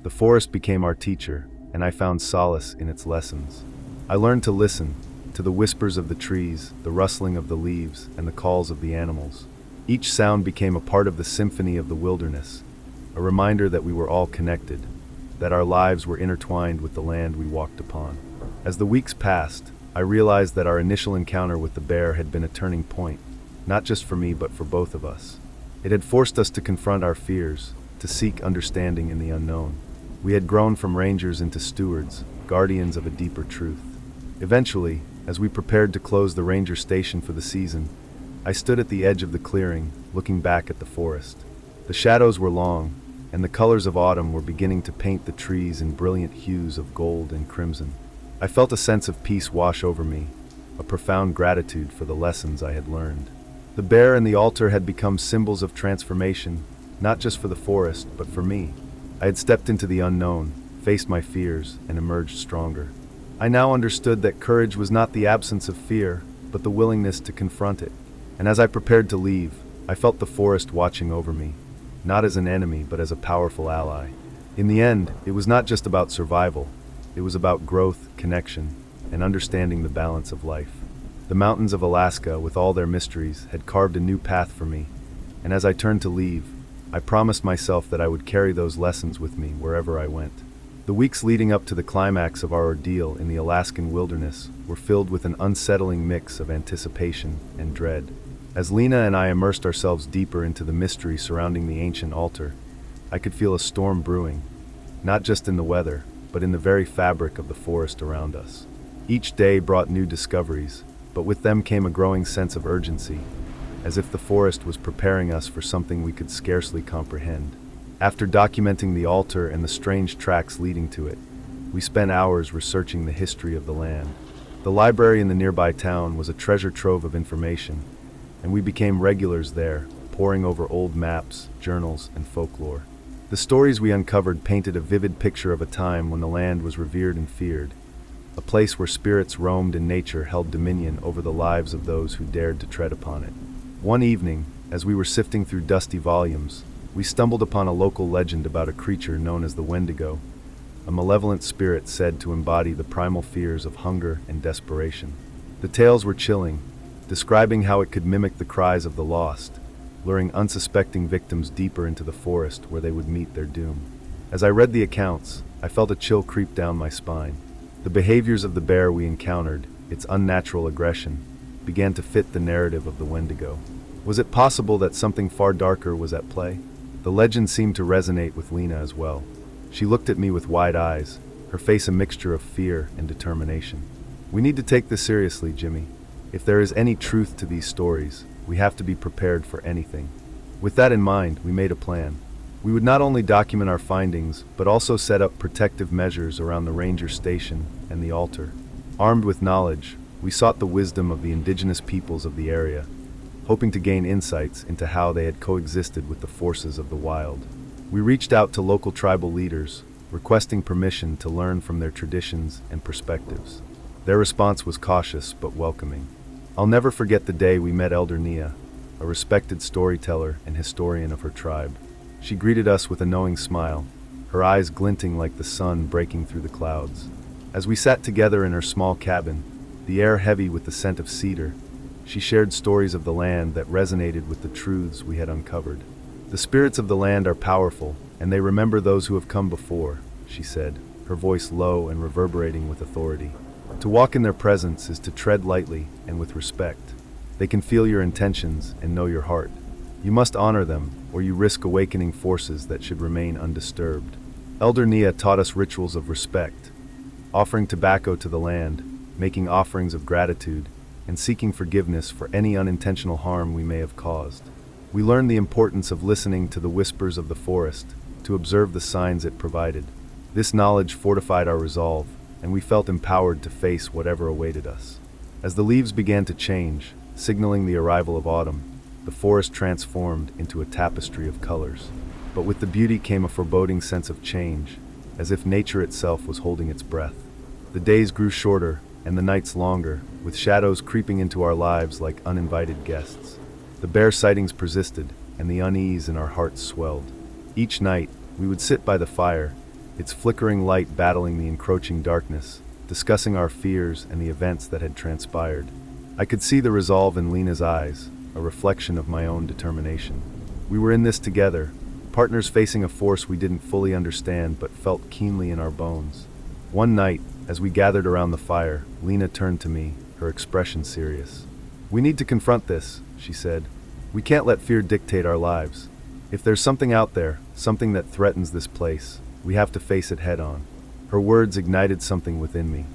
The forest became our teacher, and I found solace in its lessons. I learned to listen to the whispers of the trees, the rustling of the leaves, and the calls of the animals. Each sound became a part of the symphony of the wilderness, a reminder that we were all connected, that our lives were intertwined with the land we walked upon. As the weeks passed, I realized that our initial encounter with the bear had been a turning point, not just for me but for both of us. It had forced us to confront our fears, to seek understanding in the unknown. We had grown from rangers into stewards, guardians of a deeper truth. Eventually, as we prepared to close the ranger station for the season, I stood at the edge of the clearing, looking back at the forest. The shadows were long, and the colors of autumn were beginning to paint the trees in brilliant hues of gold and crimson. I felt a sense of peace wash over me, a profound gratitude for the lessons I had learned. The bear and the altar had become symbols of transformation, not just for the forest, but for me. I had stepped into the unknown, faced my fears, and emerged stronger. I now understood that courage was not the absence of fear, but the willingness to confront it. And as I prepared to leave, I felt the forest watching over me, not as an enemy, but as a powerful ally. In the end, it was not just about survival. It was about growth, connection, and understanding the balance of life. The mountains of Alaska, with all their mysteries, had carved a new path for me, and as I turned to leave, I promised myself that I would carry those lessons with me wherever I went. The weeks leading up to the climax of our ordeal in the Alaskan wilderness were filled with an unsettling mix of anticipation and dread. As Lena and I immersed ourselves deeper into the mystery surrounding the ancient altar, I could feel a storm brewing, not just in the weather, but in the very fabric of the forest around us. Each day brought new discoveries, but with them came a growing sense of urgency, as if the forest was preparing us for something we could scarcely comprehend. After documenting the altar and the strange tracks leading to it, we spent hours researching the history of the land. The library in the nearby town was a treasure trove of information, and we became regulars there, poring over old maps, journals, and folklore. The stories we uncovered painted a vivid picture of a time when the land was revered and feared, a place where spirits roamed and nature held dominion over the lives of those who dared to tread upon it. One evening, as we were sifting through dusty volumes, we stumbled upon a local legend about a creature known as the Wendigo, a malevolent spirit said to embody the primal fears of hunger and desperation. The tales were chilling, describing how it could mimic the cries of the lost, luring unsuspecting victims deeper into the forest where they would meet their doom. As I read the accounts, I felt a chill creep down my spine. The behaviors of the bear we encountered, its unnatural aggression, began to fit the narrative of the Wendigo. Was it possible that something far darker was at play? The legend seemed to resonate with Lena as well. She looked at me with wide eyes, her face a mixture of fear and determination. "We need to take this seriously, Jimmy. If there is any truth to these stories, we have to be prepared for anything." With that in mind, we made a plan. We would not only document our findings, but also set up protective measures around the ranger station and the altar. Armed with knowledge, we sought the wisdom of the indigenous peoples of the area, hoping to gain insights into how they had coexisted with the forces of the wild. We reached out to local tribal leaders, requesting permission to learn from their traditions and perspectives. Their response was cautious but welcoming. I'll never forget the day we met Elder Nia, a respected storyteller and historian of her tribe. She greeted us with a knowing smile, her eyes glinting like the sun breaking through the clouds. As we sat together in her small cabin, the air heavy with the scent of cedar, she shared stories of the land that resonated with the truths we had uncovered. The spirits of the land are powerful, and they remember those who have come before, she said, her voice low and reverberating with authority. To walk in their presence is to tread lightly and with respect. They can feel your intentions and know your heart. You must honor them, or you risk awakening forces that should remain undisturbed. Elder Nia taught us rituals of respect, offering tobacco to the land, making offerings of gratitude, and seeking forgiveness for any unintentional harm we may have caused. We learned the importance of listening to the whispers of the forest, to observe the signs it provided. This knowledge fortified our resolve, and we felt empowered to face whatever awaited us. As the leaves began to change, signaling the arrival of autumn, the forest transformed into a tapestry of colors. But with the beauty came a foreboding sense of change, as if nature itself was holding its breath. The days grew shorter, and the nights longer, with shadows creeping into our lives like uninvited guests. The bare sightings persisted, and the unease in our hearts swelled. Each night, we would sit by the fire, its flickering light battling the encroaching darkness, discussing our fears and the events that had transpired. I could see the resolve in Lena's eyes, a reflection of my own determination. We were in this together, partners facing a force we didn't fully understand but felt keenly in our bones. One night, as we gathered around the fire, Lena turned to me, her expression serious. "We need to confront this," she said. "We can't let fear dictate our lives. If there's something out there, something that threatens this place, we have to face it head on." Her words ignited something within me.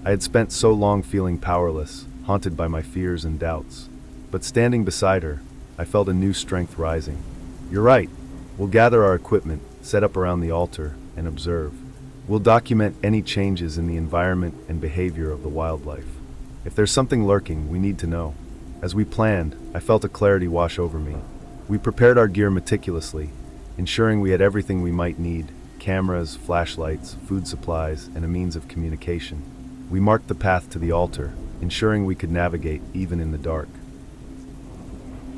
I had spent so long feeling powerless, haunted by my fears and doubts. But standing beside her, I felt a new strength rising. "You're right. We'll gather our equipment, set up around the altar, and observe. We'll document any changes in the environment and behavior of the wildlife. If there's something lurking, we need to know." As we planned, I felt a clarity wash over me. We prepared our gear meticulously, ensuring we had everything we might need: cameras, flashlights, food supplies, and a means of communication. We marked the path to the altar, ensuring we could navigate even in the dark.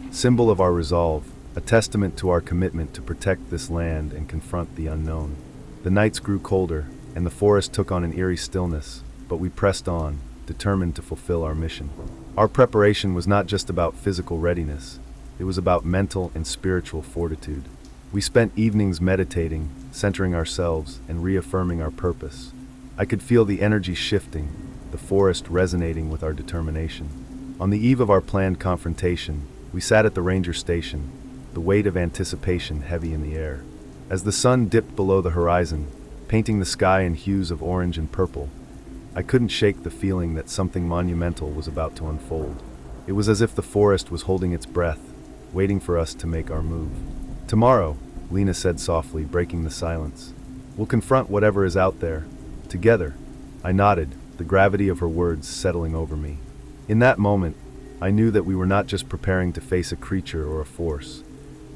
Symbol of our resolve, a testament to our commitment to protect this land and confront the unknown. The nights grew colder, and the forest took on an eerie stillness, but we pressed on, determined to fulfill our mission. Our preparation was not just about physical readiness, it was about mental and spiritual fortitude. We spent evenings meditating, centering ourselves, and reaffirming our purpose. I could feel the energy shifting, the forest resonating with our determination. On the eve of our planned confrontation, we sat at the ranger station, the weight of anticipation heavy in the air. As the sun dipped below the horizon, painting the sky in hues of orange and purple, I couldn't shake the feeling that something monumental was about to unfold. It was as if the forest was holding its breath, waiting for us to make our move. "Tomorrow," Lena said softly, breaking the silence, "we'll confront whatever is out there, together." I nodded, the gravity of her words settling over me. In that moment, I knew that we were not just preparing to face a creature or a force.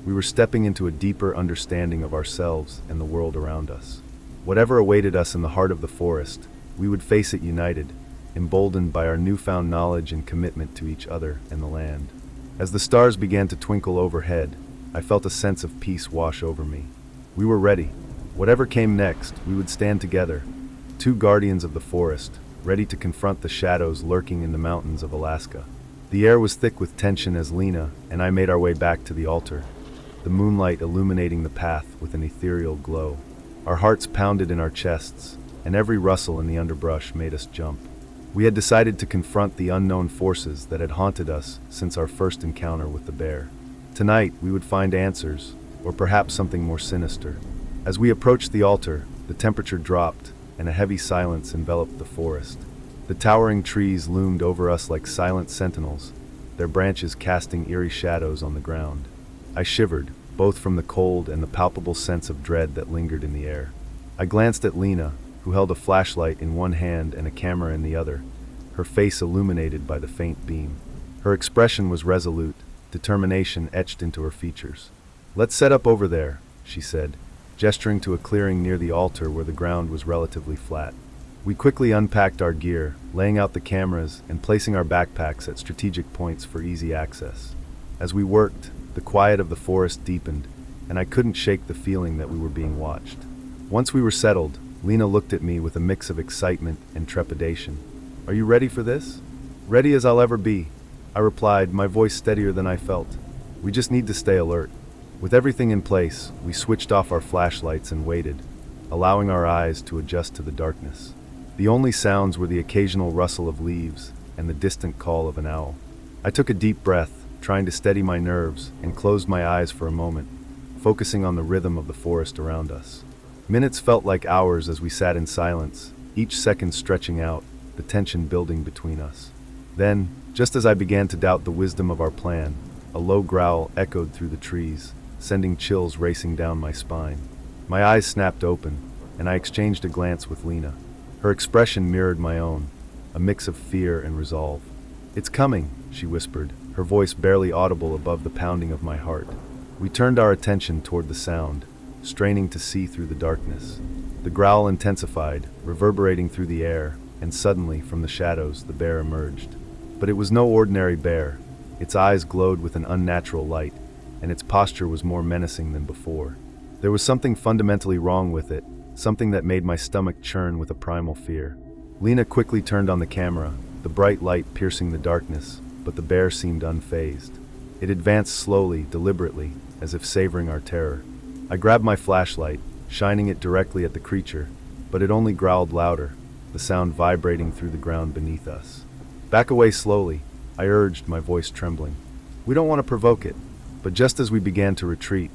We were stepping into a deeper understanding of ourselves and the world around us. Whatever awaited us in the heart of the forest, we would face it united, emboldened by our newfound knowledge and commitment to each other and the land. As the stars began to twinkle overhead, I felt a sense of peace wash over me. We were ready. Whatever came next, we would stand together, two guardians of the forest, ready to confront the shadows lurking in the mountains of Alaska. The air was thick with tension as Lena and I made our way back to the altar, the moonlight illuminating the path with an ethereal glow. Our hearts pounded in our chests, and every rustle in the underbrush made us jump. We had decided to confront the unknown forces that had haunted us since our first encounter with the bear. Tonight, we would find answers, or perhaps something more sinister. As we approached the altar, the temperature dropped, and a heavy silence enveloped the forest. The towering trees loomed over us like silent sentinels, their branches casting eerie shadows on the ground. I shivered, both from the cold and the palpable sense of dread that lingered in the air. I glanced at Lena, who held a flashlight in one hand and a camera in the other, her face illuminated by the faint beam. Her expression was resolute, determination etched into her features. "Let's set up over there," she said, gesturing to a clearing near the altar where the ground was relatively flat. We quickly unpacked our gear, laying out the cameras and placing our backpacks at strategic points for easy access. As we worked, the quiet of the forest deepened, and I couldn't shake the feeling that we were being watched. Once we were settled, Lena looked at me with a mix of excitement and trepidation. "Are you ready for this?" "Ready as I'll ever be," I replied, my voice steadier than I felt. "We just need to stay alert." With everything in place, we switched off our flashlights and waited, allowing our eyes to adjust to the darkness. The only sounds were the occasional rustle of leaves and the distant call of an owl. I took a deep breath, trying to steady my nerves, and closed my eyes for a moment, focusing on the rhythm of the forest around us. Minutes felt like hours as we sat in silence, each second stretching out, the tension building between us. Then, just as I began to doubt the wisdom of our plan, a low growl echoed through the trees, sending chills racing down my spine. My eyes snapped open, and I exchanged a glance with Lena. Her expression mirrored my own, a mix of fear and resolve. "It's coming," she whispered, her voice barely audible above the pounding of my heart. We turned our attention toward the sound, straining to see through the darkness. The growl intensified, reverberating through the air, and suddenly, from the shadows, the bear emerged. But it was no ordinary bear. Its eyes glowed with an unnatural light, and its posture was more menacing than before. There was something fundamentally wrong with it, something that made my stomach churn with a primal fear. Lena quickly turned on the camera, the bright light piercing the darkness, but the bear seemed unfazed. It advanced slowly, deliberately, as if savoring our terror. I grabbed my flashlight, shining it directly at the creature, but it only growled louder, the sound vibrating through the ground beneath us. "Back away slowly," I urged, my voice trembling. "We don't want to provoke it." But just as we began to retreat,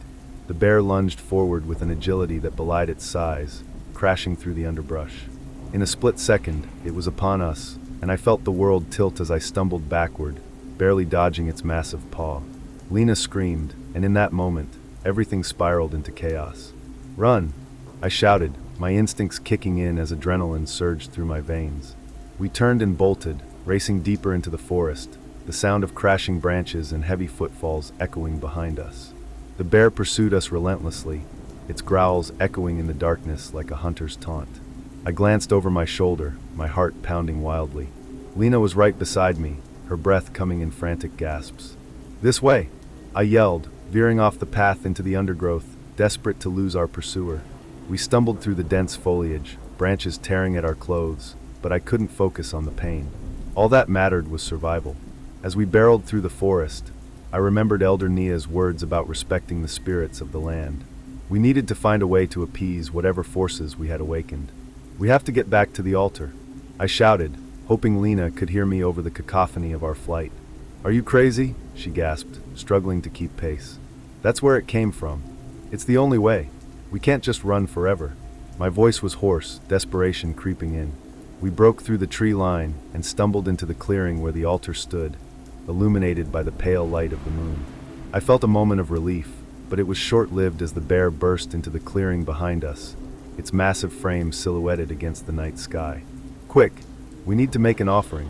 the bear lunged forward with an agility that belied its size, crashing through the underbrush. In a split second, it was upon us, and I felt the world tilt as I stumbled backward, barely dodging its massive paw. Lena screamed, and in that moment, everything spiraled into chaos. "Run!" I shouted, my instincts kicking in as adrenaline surged through my veins. We turned and bolted, racing deeper into the forest, the sound of crashing branches and heavy footfalls echoing behind us. The bear pursued us relentlessly, its growls echoing in the darkness like a hunter's taunt. I glanced over my shoulder, my heart pounding wildly. Lena was right beside me, her breath coming in frantic gasps. "This way!" I yelled, veering off the path into the undergrowth, desperate to lose our pursuer. We stumbled through the dense foliage, branches tearing at our clothes, but I couldn't focus on the pain. All that mattered was survival. As we barreled through the forest, I remembered Elder Nia's words about respecting the spirits of the land. We needed to find a way to appease whatever forces we had awakened. "We have to get back to the altar," I shouted, hoping Lena could hear me over the cacophony of our flight. "Are you crazy?" she gasped, struggling to keep pace. "That's where it came from. It's the only way. We can't just run forever." My voice was hoarse, desperation creeping in. We broke through the tree line and stumbled into the clearing where the altar stood, illuminated by the pale light of the moon. I felt a moment of relief, but it was short-lived as the bear burst into the clearing behind us, its massive frame silhouetted against the night sky. "Quick! We need to make an offering,"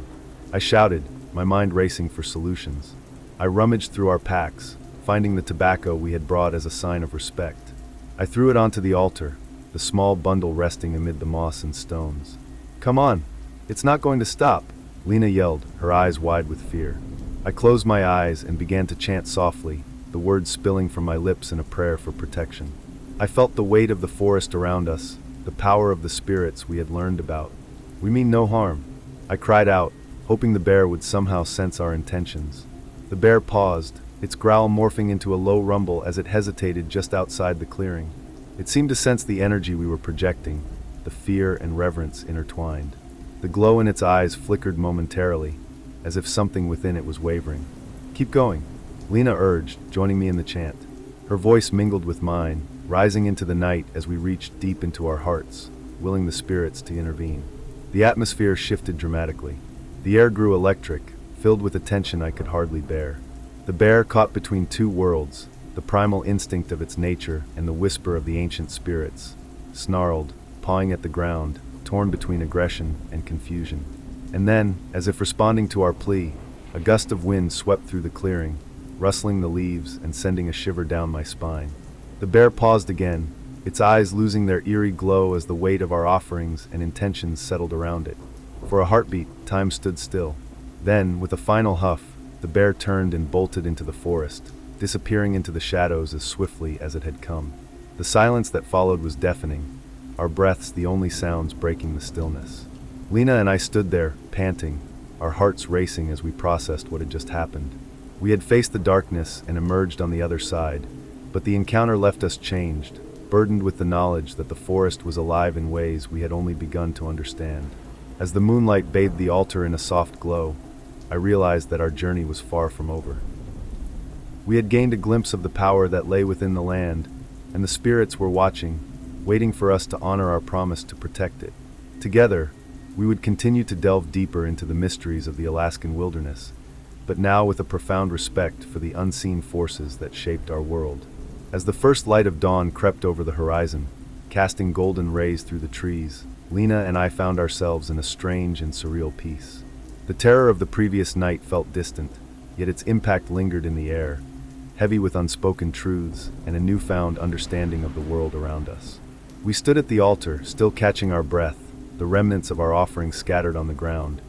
I shouted, my mind racing for solutions. I rummaged through our packs, finding the tobacco we had brought as a sign of respect. I threw it onto the altar, the small bundle resting amid the moss and stones. "Come on! It's not going to stop!" Lena yelled, her eyes wide with fear. I closed my eyes and began to chant softly, the words spilling from my lips in a prayer for protection. I felt the weight of the forest around us, the power of the spirits we had learned about. "We mean no harm," I cried out, hoping the bear would somehow sense our intentions. The bear paused, its growl morphing into a low rumble as it hesitated just outside the clearing. It seemed to sense the energy we were projecting, the fear and reverence intertwined. The glow in its eyes flickered momentarily, as if something within it was wavering. "Keep going," Lena urged, joining me in the chant. Her voice mingled with mine, rising into the night as we reached deep into our hearts, willing the spirits to intervene. The atmosphere shifted dramatically. The air grew electric, filled with a tension I could hardly bear. The bear, caught between two worlds, the primal instinct of its nature and the whisper of the ancient spirits, snarled, pawing at the ground, torn between aggression and confusion. And then, as if responding to our plea, a gust of wind swept through the clearing, rustling the leaves and sending a shiver down my spine. The bear paused again, its eyes losing their eerie glow as the weight of our offerings and intentions settled around it. For a heartbeat, time stood still. Then, with a final huff, the bear turned and bolted into the forest, disappearing into the shadows as swiftly as it had come. The silence that followed was deafening, our breaths the only sounds breaking the stillness. Lena and I stood there, panting, our hearts racing as we processed what had just happened. We had faced the darkness and emerged on the other side, but the encounter left us changed, burdened with the knowledge that the forest was alive in ways we had only begun to understand. As the moonlight bathed the altar in a soft glow, I realized that our journey was far from over. We had gained a glimpse of the power that lay within the land, and the spirits were watching, waiting for us to honor our promise to protect it. Together, we would continue to delve deeper into the mysteries of the Alaskan wilderness, but now with a profound respect for the unseen forces that shaped our world. As the first light of dawn crept over the horizon, casting golden rays through the trees, Lena and I found ourselves in a strange and surreal peace. The terror of the previous night felt distant, yet its impact lingered in the air, heavy with unspoken truths and a newfound understanding of the world around us. We stood at the altar, still catching our breath, the remnants of our offerings scattered on the ground,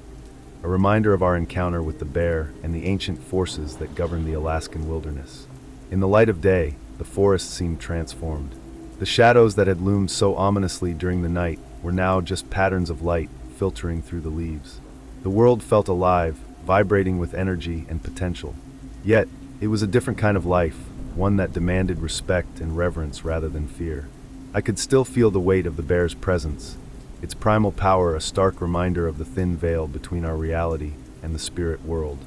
a reminder of our encounter with the bear and the ancient forces that govern the Alaskan wilderness. In the light of day, the forest seemed transformed. The shadows that had loomed so ominously during the night were now just patterns of light filtering through the leaves. The world felt alive, vibrating with energy and potential. Yet, it was a different kind of life, one that demanded respect and reverence rather than fear. I could still feel the weight of the bear's presence, its primal power a stark reminder of the thin veil between our reality and the spirit world.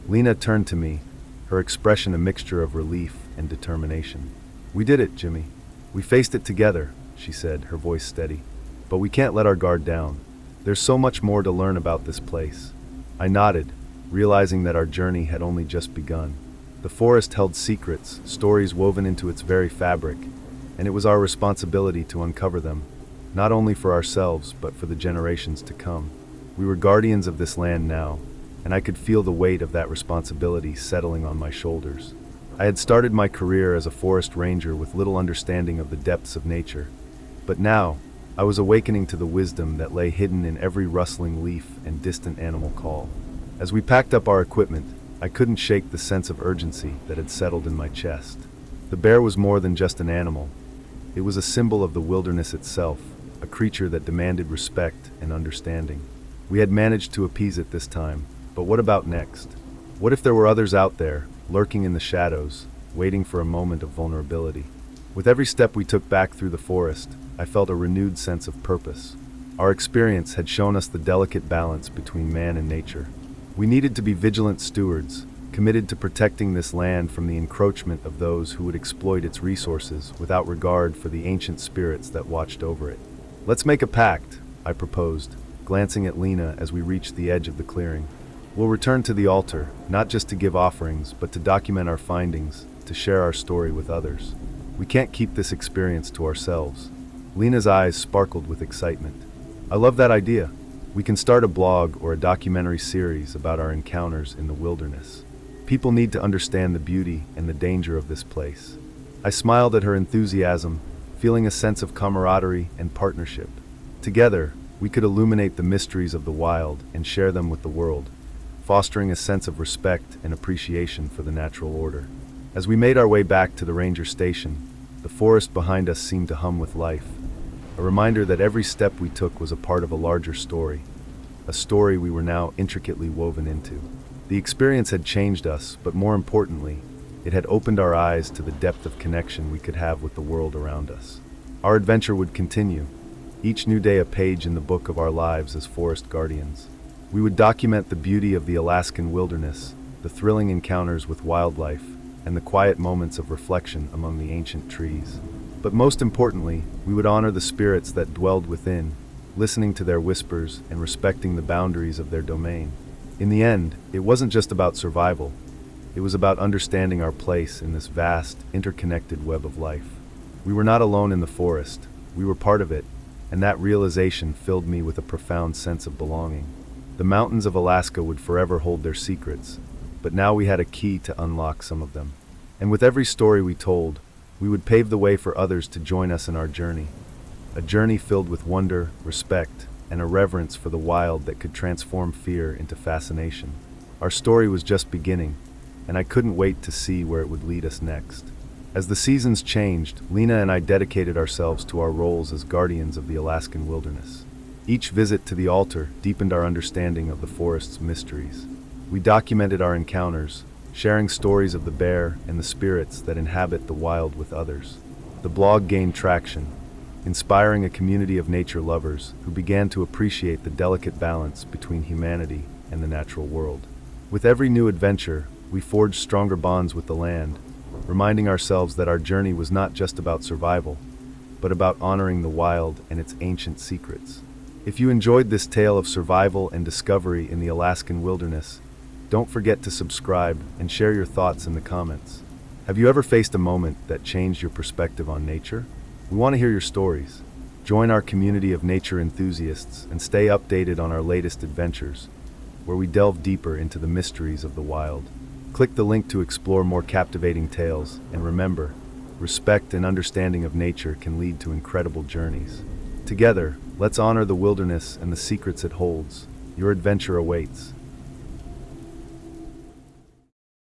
Lena turned to me, her expression a mixture of relief and determination. "We did it, Jimmy. We faced it together," she said, her voice steady. "But we can't let our guard down. There's so much more to learn about this place." I nodded, realizing that our journey had only just begun. The forest held secrets, stories woven into its very fabric, and it was our responsibility to uncover them, not only for ourselves, but for the generations to come. We were guardians of this land now, and I could feel the weight of that responsibility settling on my shoulders. I had started my career as a forest ranger with little understanding of the depths of nature, but now I was awakening to the wisdom that lay hidden in every rustling leaf and distant animal call. As we packed up our equipment, I couldn't shake the sense of urgency that had settled in my chest. The bear was more than just an animal. It was a symbol of the wilderness itself, a creature that demanded respect and understanding. We had managed to appease it this time, but what about next? What if there were others out there, lurking in the shadows, waiting for a moment of vulnerability? With every step we took back through the forest, I felt a renewed sense of purpose. Our experience had shown us the delicate balance between man and nature. We needed to be vigilant stewards, committed to protecting this land from the encroachment of those who would exploit its resources without regard for the ancient spirits that watched over it. "Let's make a pact," I proposed, glancing at Lena as we reached the edge of the clearing. "We'll return to the altar, not just to give offerings, but to document our findings, to share our story with others. We can't keep this experience to ourselves." Lena's eyes sparkled with excitement. "I love that idea. We can start a blog or a documentary series about our encounters in the wilderness. People need to understand the beauty and the danger of this place." I smiled at her enthusiasm, feeling a sense of camaraderie and partnership. Together, we could illuminate the mysteries of the wild and share them with the world, fostering a sense of respect and appreciation for the natural order. As we made our way back to the ranger station, the forest behind us seemed to hum with life, a reminder that every step we took was a part of a larger story, a story we were now intricately woven into. The experience had changed us, but more importantly, it had opened our eyes to the depth of connection we could have with the world around us. Our adventure would continue, each new day a page in the book of our lives as forest guardians. We would document the beauty of the Alaskan wilderness, the thrilling encounters with wildlife, and the quiet moments of reflection among the ancient trees. But most importantly, we would honor the spirits that dwelled within, listening to their whispers and respecting the boundaries of their domain. In the end, it wasn't just about survival. It was about understanding our place in this vast, interconnected web of life. We were not alone in the forest, we were part of it, and that realization filled me with a profound sense of belonging. The mountains of Alaska would forever hold their secrets, but now we had a key to unlock some of them. And with every story we told, we would pave the way for others to join us in our journey. A journey filled with wonder, respect, and a reverence for the wild that could transform fear into fascination. Our story was just beginning, and I couldn't wait to see where it would lead us next. As the seasons changed, Lena and I dedicated ourselves to our roles as guardians of the Alaskan wilderness. Each visit to the altar deepened our understanding of the forest's mysteries. We documented our encounters, sharing stories of the bear and the spirits that inhabit the wild with others. The blog gained traction, inspiring a community of nature lovers who began to appreciate the delicate balance between humanity and the natural world. With every new adventure, we forged stronger bonds with the land, reminding ourselves that our journey was not just about survival, but about honoring the wild and its ancient secrets. If you enjoyed this tale of survival and discovery in the Alaskan wilderness, don't forget to subscribe and share your thoughts in the comments. Have you ever faced a moment that changed your perspective on nature? We want to hear your stories. Join our community of nature enthusiasts and stay updated on our latest adventures, where we delve deeper into the mysteries of the wild. Click the link to explore more captivating tales, and remember, respect and understanding of nature can lead to incredible journeys. Together, let's honor the wilderness and the secrets it holds. Your adventure awaits.